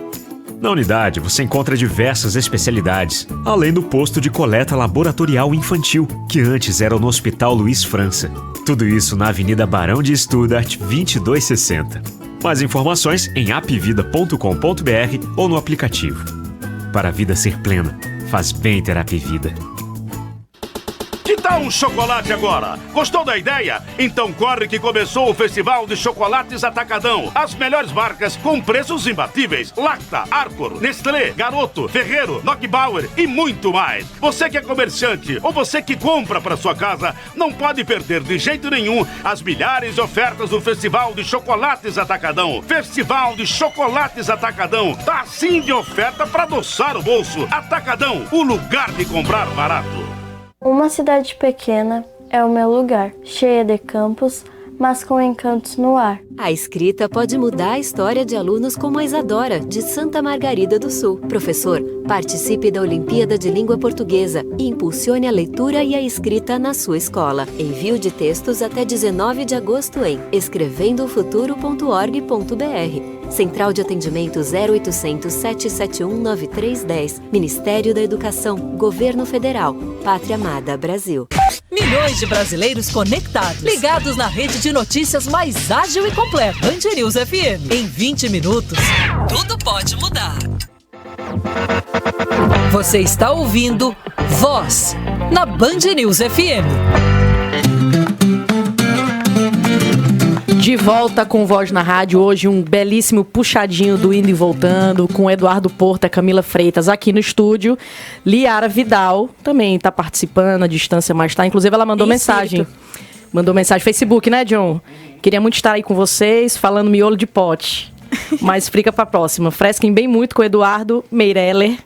Na unidade você encontra diversas especialidades, além do posto de coleta laboratorial infantil, que antes era no Hospital Luiz França. Tudo isso na Avenida Barão de Stuttgart, 2260. Mais informações em apvida.com.br ou no aplicativo. Para a vida ser plena, faz bem ter Apvida. Que tal Dá um chocolate agora. Gostou da ideia? Então corre que começou o Festival de Chocolates Atacadão. As melhores marcas com preços imbatíveis. Lacta, Arcor, Nestlé, Garoto, Ferreiro, Knockbauer e muito mais. Você que é comerciante ou você que compra para sua casa, não pode perder de jeito nenhum as milhares de ofertas do Festival de Chocolates Atacadão. Festival de Chocolates Atacadão. Tá sim de oferta para adoçar o bolso. Atacadão, o lugar de comprar barato. Uma cidade pequena é o meu lugar, cheia de campos, mas com encantos no ar. A escrita pode mudar a história de alunos como a Isadora, de Santa Margarida do Sul. Professor, participe da Olimpíada de Língua Portuguesa e impulsione a leitura e a escrita na sua escola. Envio de textos até 19 de agosto em escrevendofuturo.org.br. Central de Atendimento 0800 771 9310. Ministério da Educação, Governo Federal, Pátria Amada Brasil. Milhões de brasileiros conectados, ligados na rede de notícias mais ágil e completa. Band News FM. Em 20 minutos, tudo pode mudar. Você está ouvindo Voz na Band News FM. De volta com Voz na Rádio, hoje um belíssimo puxadinho do Indo e Voltando, com Eduardo Porta, Camila Freitas aqui no estúdio. Liara Vidal também está participando à distância, mas está. Inclusive ela mandou mensagem. Mandou mensagem no Facebook, né, John? Queria muito estar aí com vocês, falando miolo de pote. Mas fica para a próxima. Fresquem bem muito com o Eduardo Meireller.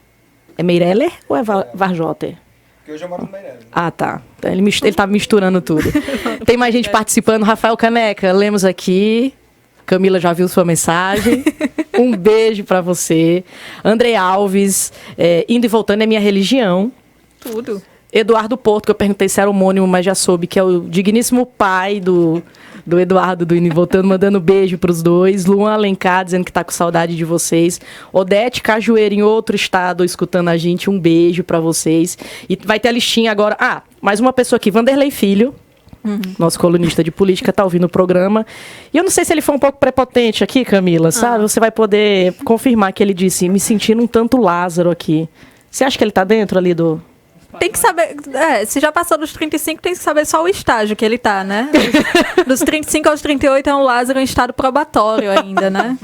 É Meireller ou é Varjotter? Porque hoje eu moro no Meireller. Ah, tá. Ele tá misturando tudo. Tem mais gente participando. Rafael Caneca, lemos aqui. Camila já viu sua mensagem. Um beijo pra você. André Alves, Indo e Voltando é minha religião. Tudo. Eduardo Porto, que eu perguntei se era homônimo, mas já soube que é o digníssimo pai do Eduardo do Indo e Voltando, mandando beijo pros dois. Luan Alencar, dizendo que tá com saudade de vocês. Odete Cajueiro, em outro estado, escutando a gente. Um beijo pra vocês. E vai ter a listinha agora. Ah, mais uma pessoa aqui, Vanderlei Filho. Nosso colunista de política, tá ouvindo o programa. E eu não sei se ele foi um pouco prepotente aqui, Camila, sabe? Você vai poder confirmar que ele disse, me sentindo um tanto Lázaro aqui. Você acha que ele tá dentro ali do... Tem que saber, se já passou dos 35, tem que saber só o estágio que ele tá, né? Dos 35 aos 38 é um Lázaro em estado probatório ainda, né?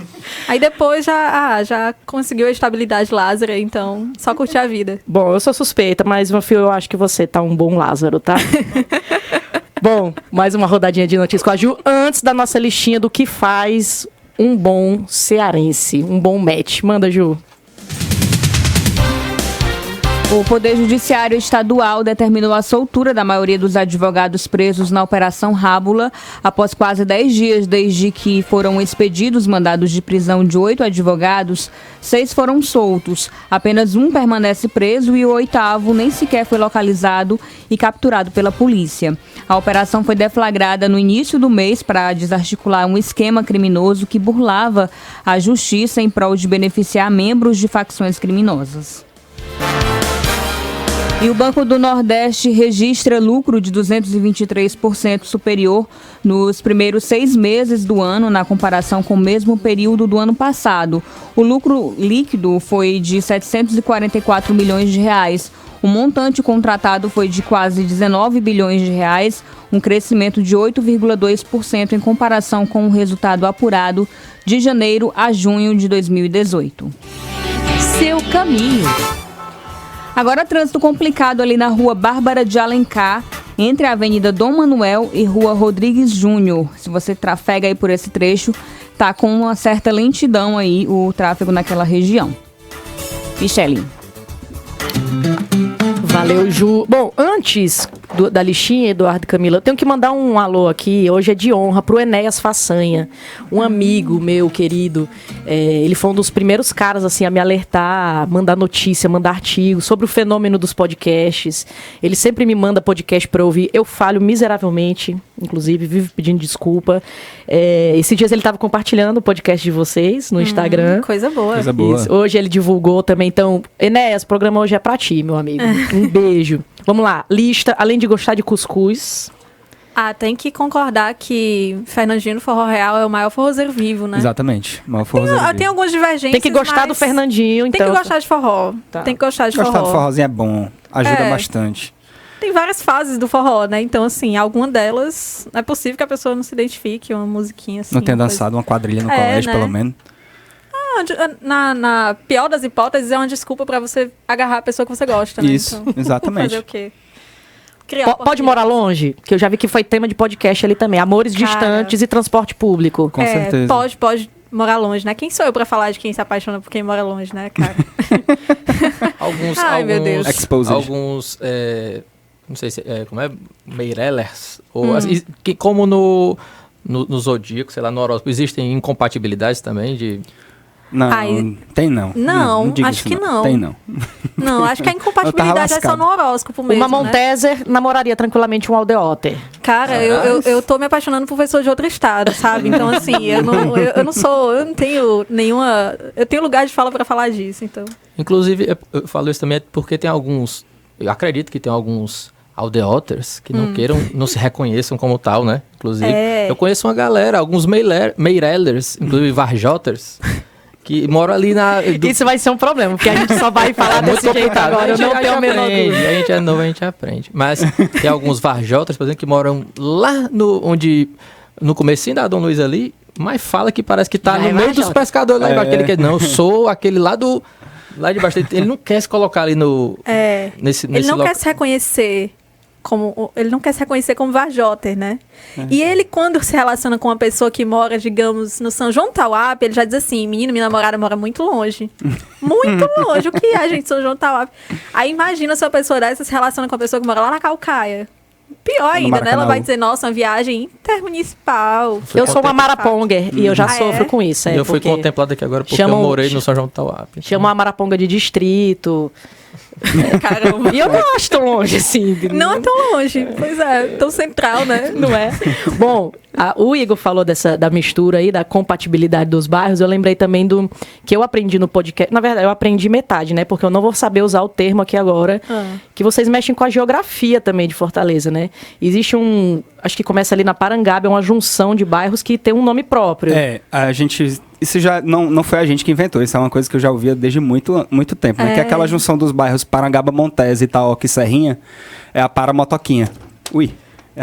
Aí depois já conseguiu a estabilidade Lázaro, então só curtir a vida. Bom, eu sou suspeita, mas eu acho que você tá um bom Lázaro, tá? Bom, mais uma rodadinha de notícias com a Ju, antes da nossa listinha do que faz um bom cearense, um bom match. Manda, Ju. O Poder Judiciário Estadual determinou a soltura da maioria dos advogados presos na Operação Rábula. Após quase 10 dias desde que foram expedidos mandados de prisão de 8 advogados, 6 foram soltos. Apenas um permanece preso e o 8º nem sequer foi localizado e capturado pela polícia. A operação foi deflagrada no início do mês para desarticular um esquema criminoso que burlava a justiça em prol de beneficiar membros de facções criminosas. E o Banco do Nordeste registra lucro de 223% superior nos primeiros 6 meses do ano, na comparação com o mesmo período do ano passado. O lucro líquido foi de 744 milhões de reais. O montante contratado foi de quase 19 bilhões de reais, um crescimento de 8,2% em comparação com o resultado apurado de janeiro a junho de 2018. Seu caminho. Agora, trânsito complicado ali na rua Bárbara de Alencar, entre a Avenida Dom Manuel e Rua Rodrigues Júnior. Se você trafega aí por esse trecho, tá com uma certa lentidão aí o tráfego naquela região. Michele. Valeu, Ju. Bom, antes da listinha, Eduardo e Camila, eu tenho que mandar um alô aqui, hoje é de honra, pro Enéas Façanha, um amigo meu querido. Ele foi um dos primeiros caras assim, a me alertar, mandar notícia, mandar artigo sobre o fenômeno dos podcasts. Ele sempre me manda podcast para ouvir. Eu falho miseravelmente, inclusive, vivo pedindo desculpa. Esses dias ele estava compartilhando o podcast de vocês no Instagram. Coisa boa. Coisa boa. Isso. Hoje ele divulgou também. Então, Enéas, o programa hoje é pra ti, meu amigo. Um beijo. Vamos lá. Lista, além de gostar de cuscuz... Tem que concordar que Fernandinho no Forró Real é o maior forrozeiro vivo, né? Exatamente. O maior forrozeiro vivo. Tem algumas divergências, tem que gostar do Fernandinho, então. Tem que gostar de forró. Tá. Tem que gostar de forró. Gostar do forrozinho é bom. Ajuda bastante. tem várias fases do forró, né? Então, assim, alguma delas, não é possível que a pessoa não se identifique, uma musiquinha assim. Não tenha dançado uma quadrilha no colégio, né? pelo menos. Na pior das hipóteses, é uma desculpa pra você agarrar a pessoa que você gosta, né? Isso, então, exatamente. Fazer o quê? Pode morar longe? Que eu já vi que foi tema de podcast ali também. Amores distantes e transporte público. Com certeza. Pode morar longe, né? Quem sou eu pra falar de quem se apaixona por quem mora longe, né, cara? Meu Deus. Alguns não sei se como é, Meirellers, ou que como no Zodíaco, sei lá, no horóscopo, existem incompatibilidades também de... Não, tem não. Não, acho que não. Tem não. Não, acho que a incompatibilidade é só no horóscopo mesmo, Uma Monteser namoraria tranquilamente um Aldeotter. Cara, eu tô me apaixonando por pessoa de outro estado, sabe? Então, assim, eu não tenho nenhuma... Eu tenho lugar de fala pra falar disso, então... Inclusive, eu falo isso também porque tem alguns... Eu acredito que tem alguns Aldeotters que não se reconheçam como tal, né? Inclusive, eu conheço uma galera, alguns Meirellers, inclusive Varjoters, que moram ali na... Isso vai ser um problema, porque a gente só vai falar desse jeito agora. Eu não tenho a menor dúvida. A gente é novo, a gente aprende. Mas tem alguns Varjoters, por exemplo, que moram lá no comecinho da Dom Luiz ali, mas fala que parece que tá no meio dos pescadores lá, aquele que não, sou aquele lá de baixo. Ele não quer se colocar ali nesse ele não quer se reconhecer como Varjoter, né? E ele, quando se relaciona com uma pessoa que mora, digamos, no São João Tauap, ele já diz assim, menino, minha namorada mora muito longe. Muito longe. O que é, gente, São João Tauap? Aí imagina se uma pessoa dessa se relaciona com uma pessoa que mora lá na Calcaia. Pior ainda, né? Ela vai dizer, nossa, uma viagem intermunicipal. Eu sou uma Maraponger e eu já sofro com isso. Eu fui contemplado aqui agora porque eu morei no São João Tauap. Chamam a Maraponga de distrito. Caramba. E eu não acho tão longe assim. Não é tão longe. Pois é, tão central, né? Não é? Bom, o Igor falou da mistura aí, da compatibilidade dos bairros. Eu lembrei também do que eu aprendi no podcast. Na verdade, eu aprendi metade, né? Porque eu não vou saber usar o termo aqui agora. Que vocês mexem com a geografia também de Fortaleza, né? Existe acho que começa ali na Parangaba, é uma junção de bairros que tem um nome próprio. A gente... Isso já não foi a gente que inventou, isso é uma coisa que eu já ouvia desde muito, muito tempo, né? Que é aquela junção dos bairros Parangaba, Montese, Itaoca e Serrinha, é a Paramotoquinha.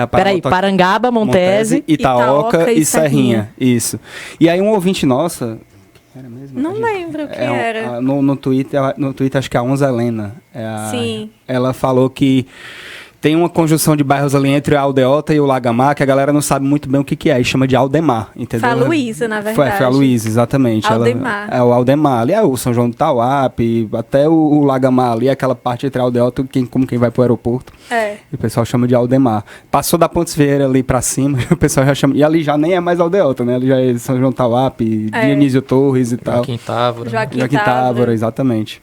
Peraí, Parangaba, Montese, Itaoca e Serrinha. Isso. E aí um ouvinte nossa... Era mesmo? Não lembro o que era. No Twitter, acho que é a Onze Helena. Sim. Ela falou que tem uma conjunção de bairros ali entre a Aldeota e o Lagamar, que a galera não sabe muito bem o que é, e chama de Aldemar, entendeu? Foi a Luísa, na verdade. Foi a Luísa, exatamente. Aldemar. É o Aldemar, ali é o São João do Tauap, até o Lagamar ali, aquela parte entre a Aldeota, como quem vai pro aeroporto. E o pessoal chama de Aldemar. Passou da Pontes Vieira ali pra cima, o pessoal já chama... E ali já nem é mais Aldeota, né? Ali já é São João do Tauap, Dionísio Torres e tal. Joaquim Távora, exatamente.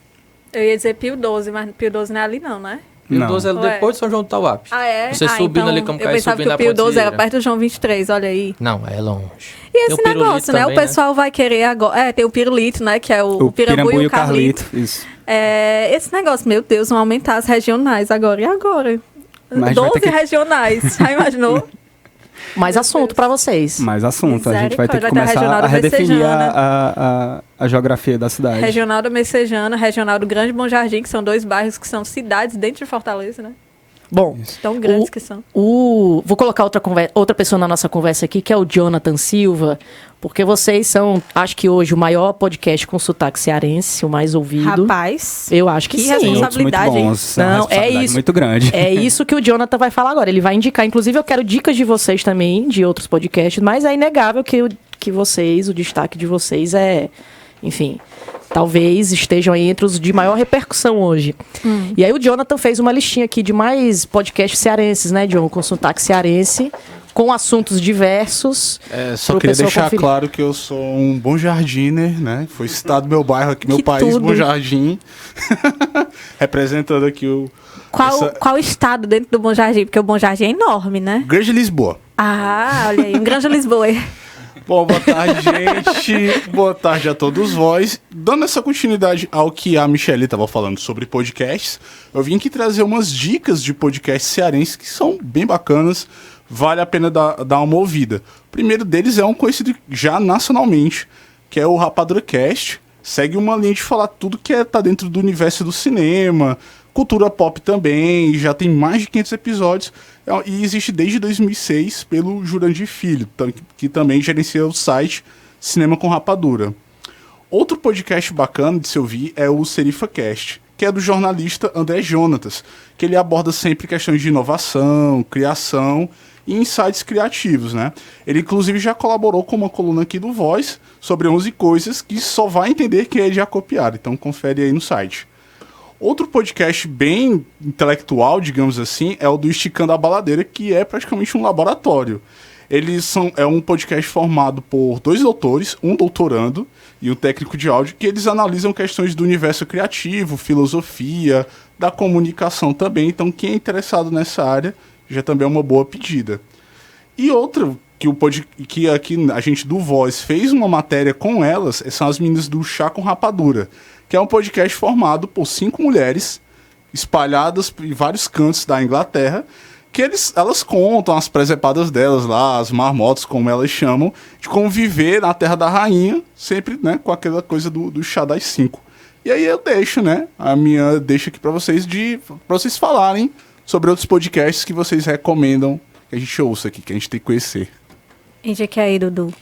Eu ia dizer Pio XII, mas Pio XII não é ali não, né? Pio XII é depois de São João do Tauap. Você subindo ali como cai, subindo na Ponte Vieira. Eu pensava que o Pio XII era perto do João 23, olha aí. Não, é longe. E esse negócio, né? Também, o pessoal vai querer agora... tem o pirulito, né? Que é o Pirambu e o Carlito. Isso. Esse negócio, meu Deus, vão aumentar as regionais agora. E agora? 12 regionais. Já imaginou? Mais assunto para vocês. Mais assunto. A gente vai ter que começar a redefinir a geografia da cidade. Regional da Messejana, Regional do Grande Bom Jardim, que são 2 bairros que são cidades dentro de Fortaleza, né? Bom, tão grandes que são. Vou colocar outra pessoa na nossa conversa aqui, que é o Jonathan Silva, porque vocês são, acho que hoje, o maior podcast com sotaque cearense, o mais ouvido. Rapaz, eu acho que sim. Responsabilidade, muito bons, não, é isso. Muito grande. É isso que o Jonathan vai falar agora. Ele vai indicar, inclusive eu quero dicas de vocês também, de outros podcasts, mas é inegável que vocês, o destaque de vocês enfim, talvez estejam aí entre os de maior repercussão hoje. E aí o Jonathan fez uma listinha aqui de mais podcasts cearenses, né, John? Com sotaque cearense, com assuntos diversos. Só queria deixar claro que eu sou um Bom Jardiner, né? Foi citado meu bairro aqui, meu país, Bom Jardim. Representando aqui o... Qual estado dentro do Bom Jardim? Porque o Bom Jardim é enorme, né? Grande Lisboa. Olha aí, um Grande Lisboa. Bom, boa tarde, gente. Boa tarde a todos vós. Dando essa continuidade ao que a Michelle estava falando sobre podcasts, eu vim aqui trazer umas dicas de podcasts cearenses que são bem bacanas, vale a pena dar uma ouvida. O primeiro deles é um conhecido já nacionalmente, que é o RapaduraCast. Segue uma linha de falar tudo que tá dentro do universo do cinema, cultura pop também, já tem mais de 500 episódios, e existe desde 2006 pelo Jurandir Filho, que também gerencia o site Cinema com Rapadura. Outro podcast bacana de se ouvir é o SerifaCast, que é do jornalista André Jonatas, que ele aborda sempre questões de inovação, criação e insights criativos, né? Ele, inclusive, já colaborou com uma coluna aqui do Voz sobre 11 coisas que só vai entender quem é de Acopiara. Então, confere aí no site. Outro podcast bem intelectual, digamos assim, é o do Esticando a Baladeira, que é praticamente um laboratório. É um podcast formado por 2 doutores, um doutorando e um técnico de áudio, que eles analisam questões do universo criativo, filosofia, da comunicação também. Então, quem é interessado nessa área já também é uma boa pedida. E outra que aqui a gente do Voz fez uma matéria com elas, são as meninas do Chá com Rapadura, que é um podcast formado por 5 mulheres espalhadas em vários cantos da Inglaterra, que elas contam as presepadas delas lá, as marmotas, como elas chamam, de como viver na Terra da Rainha, sempre, né, com aquela coisa do chá das 5. E aí eu deixo, né, a minha deixa aqui para vocês falarem sobre outros podcasts que vocês recomendam que a gente ouça aqui, que a gente tem que conhecer. Indique aí, Dudu.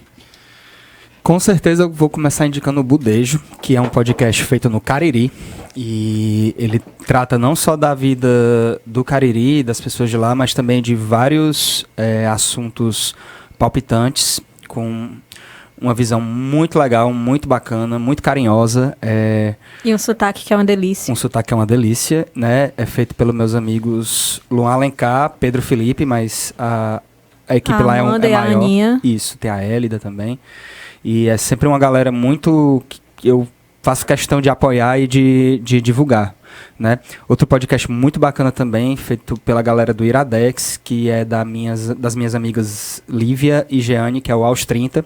Com certeza eu vou começar indicando o Budejo, que é um podcast feito no Cariri. E ele trata não só da vida do Cariri, das pessoas de lá, mas também de vários assuntos palpitantes, com uma visão muito legal, muito bacana, muito carinhosa. E um sotaque que é uma delícia. Um sotaque que é uma delícia, né? É feito pelos meus amigos Luan Alencar, Pedro Felipe, mas a equipe lá é maior. A Aninha. Isso, tem a Hélida também. E é sempre uma galera muito que eu faço questão de apoiar e de divulgar, né? Outro podcast muito bacana também, feito pela galera do Iradex, que é das minhas amigas Lívia e Jeane, que é o Aos 30,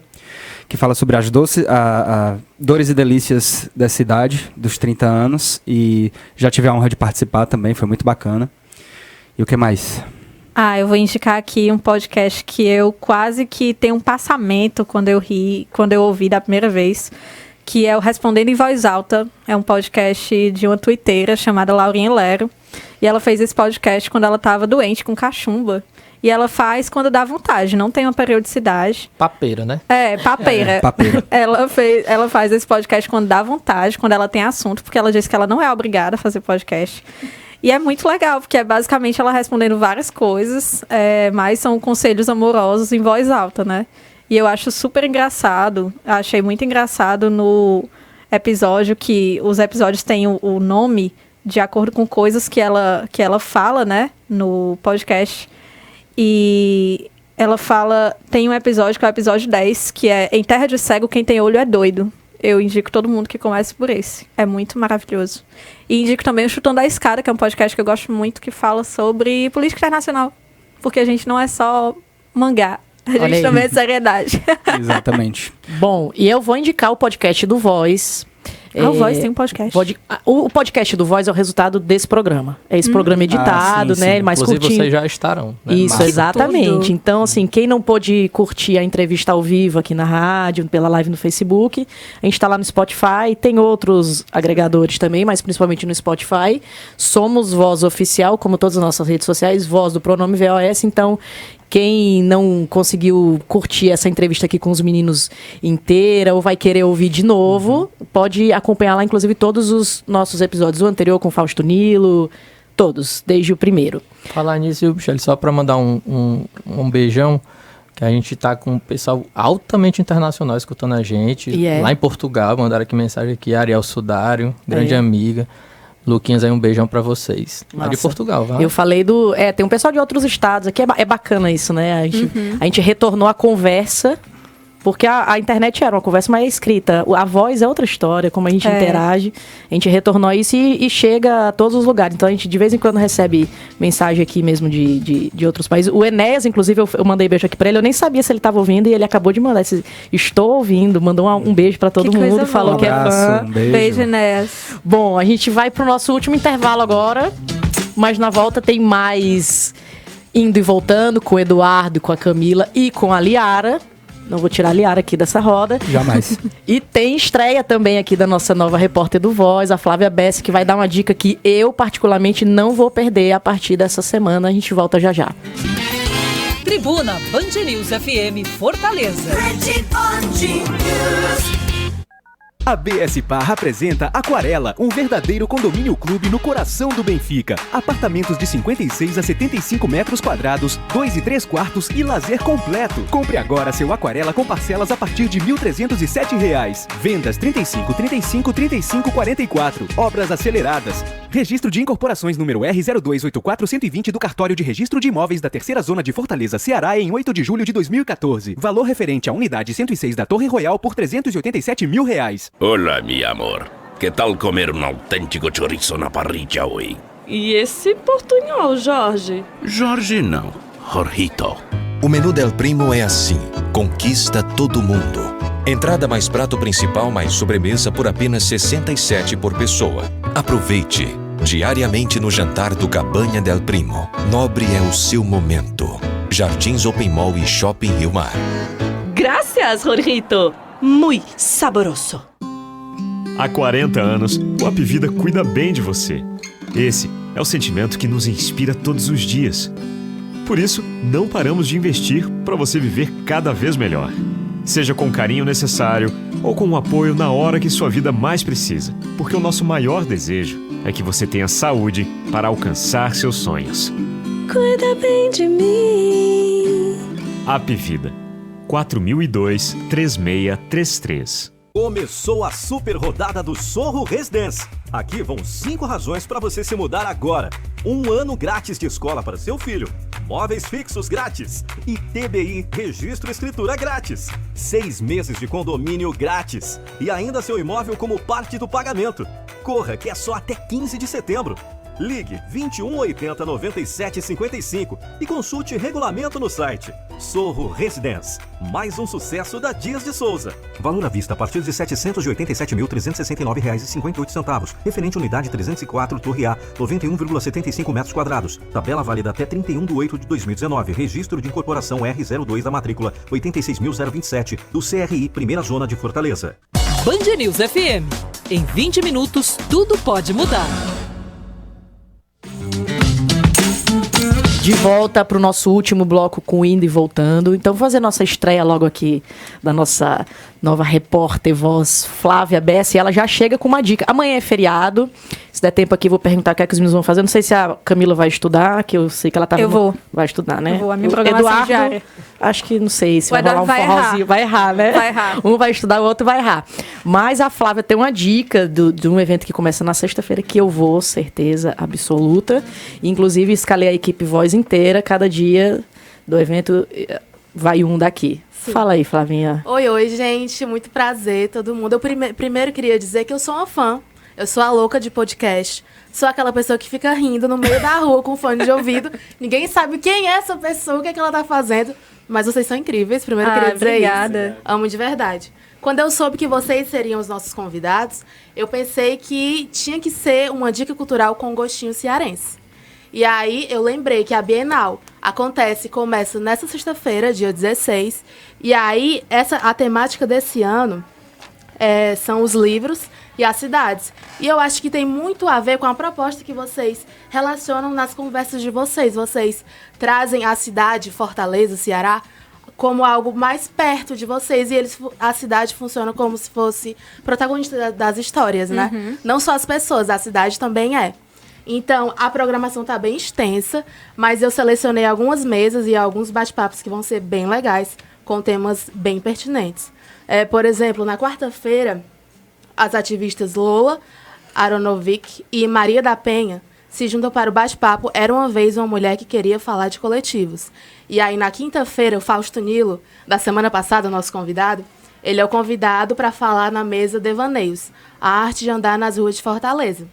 que fala sobre as dores e delícias da cidade, dos 30 anos, e já tive a honra de participar também, foi muito bacana. E o que mais? Eu vou indicar aqui um podcast que eu quase que tenho um passamento quando eu ouvi da primeira vez, que é o Respondendo em Voz Alta. É um podcast de uma tuiteira chamada Laurinha Lero. E ela fez esse podcast quando ela estava doente com cachumba. E ela faz quando dá vontade, não tem uma periodicidade. Papeira, né? Papeira. Papeira. Ela faz esse podcast quando dá vontade, quando ela tem assunto, porque ela disse que ela não é obrigada a fazer podcast. E é muito legal, porque é basicamente ela respondendo várias coisas, mas são conselhos amorosos em voz alta, né? E eu acho super engraçado, achei muito engraçado no episódio que os episódios têm o nome de acordo com coisas que ela fala, né, no podcast. E ela fala, tem um episódio que é o episódio 10, que é Em Terra de Cego, quem tem olho é doido. Eu indico todo mundo que comece por esse. É muito maravilhoso. E indico também o Chutando a Escada, que é um podcast que eu gosto muito, que fala sobre política internacional. Porque a gente não é só mangá. A gente também é seriedade. Exatamente. Bom, e eu vou indicar o podcast do Voz. O Voz tem um podcast. O podcast do Voz é o resultado desse programa. É esse programa editado, sim, né? sim. Mais Inclusive, curtinho. vocês já estarão. Né? Isso, Mas... exatamente. Tudo. Então, assim, quem não pôde curtir a entrevista ao vivo aqui na rádio, pela live no Facebook, a gente está lá no Spotify. Tem outros agregadores também, mas principalmente no Spotify. Somos Voz Oficial, como todas as nossas redes sociais, Voz do pronome VOS. Então, quem não conseguiu curtir essa entrevista aqui com os meninos inteira ou vai querer ouvir de novo, pode acompanhar lá, inclusive, todos os nossos episódios. O anterior com o Fausto Nilo, todos, desde o primeiro. Falar nisso, Michele, só para mandar um beijão, que a gente tá com um pessoal altamente internacional escutando a gente. Lá em Portugal, mandaram aqui mensagem aqui, Ariel Sudário, grande amiga. Luquinhas, aí um beijão pra vocês. Lá de Portugal, vai. Eu falei tem um pessoal de outros estados aqui, é bacana isso, né? A gente retornou a conversa, porque a internet era uma conversa mais escrita. A voz é outra história, como a gente interage. A gente retornou isso e chega a todos os lugares. Então a gente de vez em quando recebe mensagem aqui mesmo de outros países. O Enéas, inclusive, eu mandei beijo aqui pra ele. Eu nem sabia se ele estava ouvindo e ele acabou de mandar esse estou ouvindo, mandou um beijo pra todo mundo, falou que é fã. Beijo, Enéas. Bom, a gente vai pro nosso último intervalo agora, mas na volta tem mais indo e voltando com o Eduardo, com a Camila e com a Liara. Não vou tirar a Liara aqui dessa roda. Jamais. E tem estreia também aqui da nossa nova repórter do Voz, a Flávia Bessi, que vai dar uma dica que eu, particularmente, não vou perder a partir dessa semana. A gente volta já já. Tribuna Band News FM Fortaleza. A BS Parra apresenta Aquarela, um verdadeiro condomínio clube no coração do Benfica. Apartamentos de 56 a 75 metros quadrados, 2 e 3 quartos e lazer completo. Compre agora seu Aquarela com parcelas a partir de R$ 1.307. Vendas 35, 35, 35, 44. Obras aceleradas. Registro de incorporações número R0284120 do Cartório de Registro de Imóveis da Terceira Zona de Fortaleza, Ceará, em 8 de julho de 2014. Valor referente à unidade 106 da Torre Royal por R$ 387 mil. Olá, mi amor. Que tal comer um autêntico chorizo na parrilla hoje? E esse portunhol, Jorge? Jorge não, Jorgito. O menu Del Primo é assim, conquista todo mundo. Entrada mais prato principal mais sobremesa por apenas 67 por pessoa. Aproveite, diariamente no jantar do Cabanha Del Primo. Nobre é o seu momento. Jardins Open Mall e Shopping Rio Mar. Gracias, Jorgito. Muy saboroso. Há 40 anos, o Apvida cuida bem de você. Esse é o sentimento que nos inspira todos os dias. Por isso, não paramos de investir para você viver cada vez melhor. Seja com o carinho necessário ou com o apoio na hora que sua vida mais precisa. Porque o nosso maior desejo é que você tenha saúde para alcançar seus sonhos. Cuida bem de mim. Apvida 4002-3633. Começou a super rodada do Sorro Residence. Aqui vão 5 razões para você se mudar agora. 1 ano grátis de escola para seu filho. Móveis fixos grátis. E TBI, registro e escritura grátis. 6 meses de condomínio grátis. E ainda seu imóvel como parte do pagamento. Corra, que é só até 15 de setembro. Ligue 2180 9755 e consulte regulamento no site. Sorro Residence, mais um sucesso da Dias de Souza. Valor à vista a partir de R$ 787.369,58. Referente à unidade 304, Torre A, 91,75 metros quadrados. Tabela válida até 31/8/2019. Registro de incorporação R02 da matrícula 86.027 do CRI, Primeira Zona de Fortaleza. Band News FM. Em 20 minutos, tudo pode mudar. De volta para o nosso último bloco com o Indo e Voltando. Então, vou fazer nossa estreia logo aqui da nossa nova repórter voz, Flávia Bessi. Ela já chega com uma dica. Amanhã é feriado. Se der tempo aqui, vou perguntar o que é que os meninos vão fazer. Não sei se a Camila vai estudar, que eu sei que ela tá... Eu vou. Vai estudar, né? Eu vou. A minha programação Eduardo, diária. acho que, não sei, se vai rolar um forrozinho. Vai errar, né? Vai errar. Um vai estudar, o outro vai errar. Mas a Flávia tem uma dica de um evento que começa na sexta-feira, que eu vou, certeza absoluta. Inclusive, escalei a equipe Voz inteira. Cada dia do evento vai um daqui. Sim. Fala aí, Flavinha. Oi, gente. Muito prazer, todo mundo. Eu primeiro queria dizer que eu sou uma fã. Eu sou a louca de podcast. Sou aquela pessoa que fica rindo no meio da rua com fone de ouvido. Ninguém sabe quem é essa pessoa, o que é que ela tá fazendo. Mas vocês são incríveis. Primeiro queria dizer obrigada. Isso. Amo de verdade. Quando eu soube que vocês seriam os nossos convidados, eu pensei que tinha que ser uma dica cultural com gostinho cearense. E aí eu lembrei que a Bienal começa nessa sexta-feira, dia 16. E aí a temática desse ano são os livros e as cidades. E eu acho que tem muito a ver com a proposta que vocês relacionam nas conversas de vocês. Vocês trazem a cidade, Fortaleza, Ceará, como algo mais perto de vocês. E a cidade funciona como se fosse protagonista das histórias, né? Uhum. Não só as pessoas, a cidade também é. Então, a programação está bem extensa, mas eu selecionei algumas mesas e alguns bate-papos que vão ser bem legais, com temas bem pertinentes. Por exemplo, na quarta-feira, as ativistas Lola Aronovic e Maria da Penha se juntam para o bate-papo Era uma Vez uma Mulher que Queria Falar de Coletivos. E aí, na quinta-feira, o Fausto Nilo, da semana passada, o nosso convidado, ele é o convidado para falar na mesa Devaneios, a arte de andar nas ruas de Fortaleza.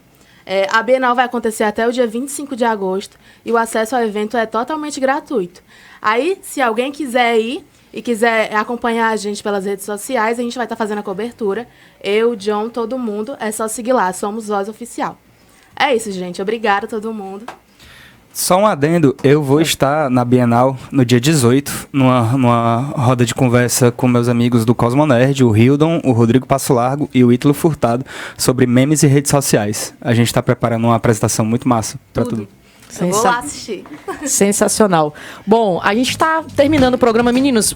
A Bienal vai acontecer até o dia 25 de agosto e o acesso ao evento é totalmente gratuito. Aí, se alguém quiser ir e quiser acompanhar a gente pelas redes sociais, a gente vai estar fazendo a cobertura. Eu, John, todo mundo, é só seguir lá, somos Voz Oficial. É isso, gente. Obrigada a todo mundo. Só um adendo, eu vou estar na Bienal no dia 18, numa roda de conversa com meus amigos do Cosmonerd, o Hildon, o Rodrigo Passo Largo e o Ítalo Furtado, sobre memes e redes sociais. A gente está preparando uma apresentação muito massa para tudo. Eu vou lá assistir. Sensacional. Bom, a gente está terminando o programa. Meninos,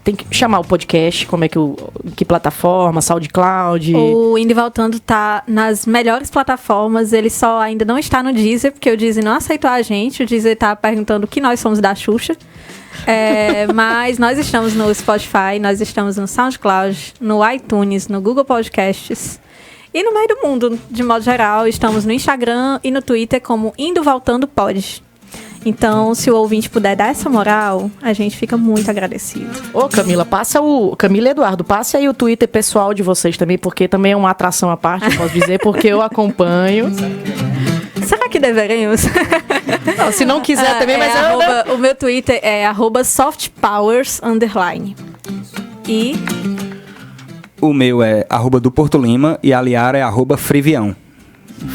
tem que chamar o podcast, como é que plataforma, SoundCloud? O Indo e Voltando tá nas melhores plataformas, ele só ainda não está no Deezer, porque o Deezer não aceitou a gente, o Deezer tá perguntando o que nós somos da Xuxa. Mas nós estamos no Spotify, nós estamos no SoundCloud, no iTunes, no Google Podcasts. E no meio do mundo, de modo geral, estamos no Instagram e no Twitter como Indo Voltando Pod. Então, se o ouvinte puder dar essa moral, a gente fica muito agradecido. Ô, Camila, Camila e Eduardo, passe aí o Twitter pessoal de vocês também, porque também é uma atração à parte, eu posso dizer, porque eu acompanho. Será que deveremos? Não, se não quiser também, mas o meu Twitter é @softpowers_. E... O meu é @do Porto Lima e a Liara é @frivião.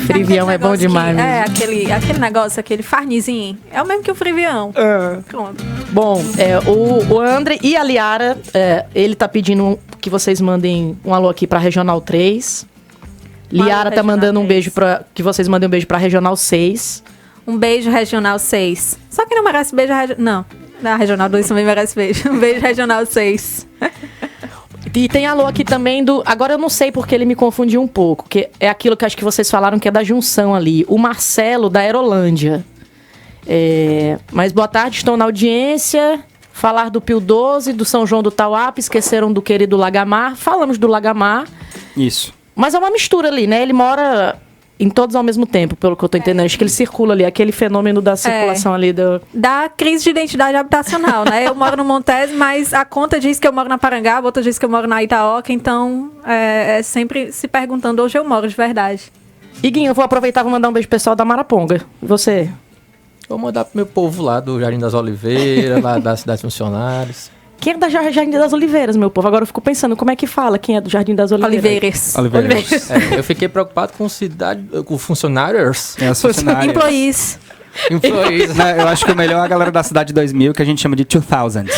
Frivião é bom demais. Aquele negócio, aquele farnizinho. É o mesmo que o Frivião. Pronto. Bom, o André e a Liara, ele tá pedindo que vocês mandem um alô aqui pra Regional 3. Liara tá mandando um beijo que vocês mandem um beijo pra Regional 6. Um beijo, Regional 6. Só que não merece beijo, não. A Regional 2 também merece beijo. Um beijo, Regional 6. E tem alô aqui também do... Agora eu não sei porque ele me confundiu um pouco, que é aquilo que acho que vocês falaram que é da junção ali. O Marcelo, da Aerolândia. Mas boa tarde, estão na audiência. Falar do Pio 12, do São João do Tauap, esqueceram do querido Lagamar. Falamos do Lagamar. Isso. Mas é uma mistura ali, né? Ele mora em todos ao mesmo tempo, pelo que eu tô entendendo. Acho que ele circula ali, aquele fenômeno da circulação ali do... Da crise de identidade habitacional, né? Eu moro no Montese, mas a conta diz que eu moro na Parangaba, outra diz que eu moro na Itaoca, então é sempre se perguntando, hoje eu moro de verdade. Iguinho, eu vou aproveitar e vou mandar um beijo pessoal da Maraponga. E você? Vou mandar pro meu povo lá do Jardim das Oliveiras, lá da Cidade dos Funcionários. Quem é da Jardim das Oliveiras, meu povo? Agora eu fico pensando, como é que fala quem é do Jardim das Oliveiras? Oliveiras. Eu fiquei preocupado com funcionários. Os funcionários. Employees. Eu acho que o melhor é a galera da Cidade 2000, que a gente chama de 2000. 2000.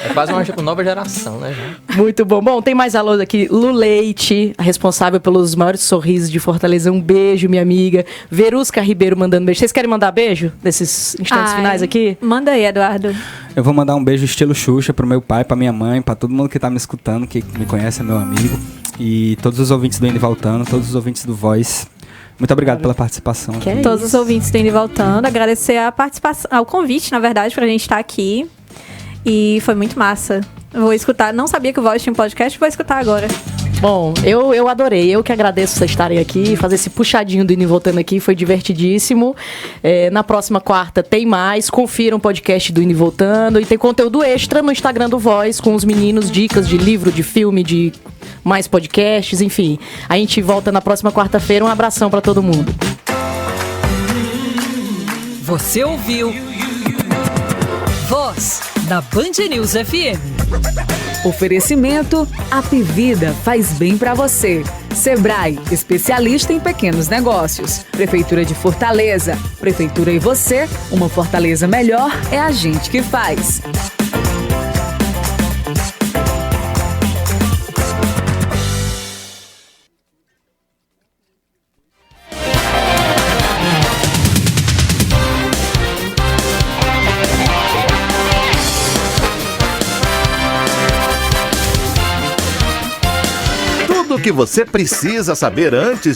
É quase uma nova geração, né? Muito bom. Bom, tem mais alô aqui. Lu Leite, a responsável pelos maiores sorrisos de Fortaleza. Um beijo, minha amiga. Verusca Ribeiro mandando beijo. Vocês querem mandar beijo nesses instantes finais aqui? Manda aí, Eduardo. Eu vou mandar um beijo estilo Xuxa pro meu pai, pra minha mãe, pra todo mundo que tá me escutando, que me conhece, é meu amigo. E todos os ouvintes do Indo e Voltando, todos os ouvintes do Voz. Muito obrigado pela participação. Todos os ouvintes do Indo e Voltando. Agradecer a participação, o convite, na verdade, pra gente estar aqui. E foi muito massa. Vou escutar. Não sabia que o Voz tinha um podcast, vou escutar agora. Bom, eu adorei. Eu que agradeço vocês estarem aqui. Fazer esse puxadinho do Indo e Voltando aqui foi divertidíssimo. Na próxima quarta tem mais. Confiram o podcast do Indo e Voltando. E tem conteúdo extra no Instagram do Voz com os meninos, dicas de livro, de filme, de mais podcasts, enfim. A gente volta na próxima quarta-feira. Um abração pra todo mundo. Você ouviu Voz da Band News FM. Oferecimento Apivida faz bem pra você. Sebrae, especialista em pequenos negócios. Prefeitura de Fortaleza. Prefeitura e você, uma Fortaleza melhor é a gente que faz. Tudo o que você precisa saber antes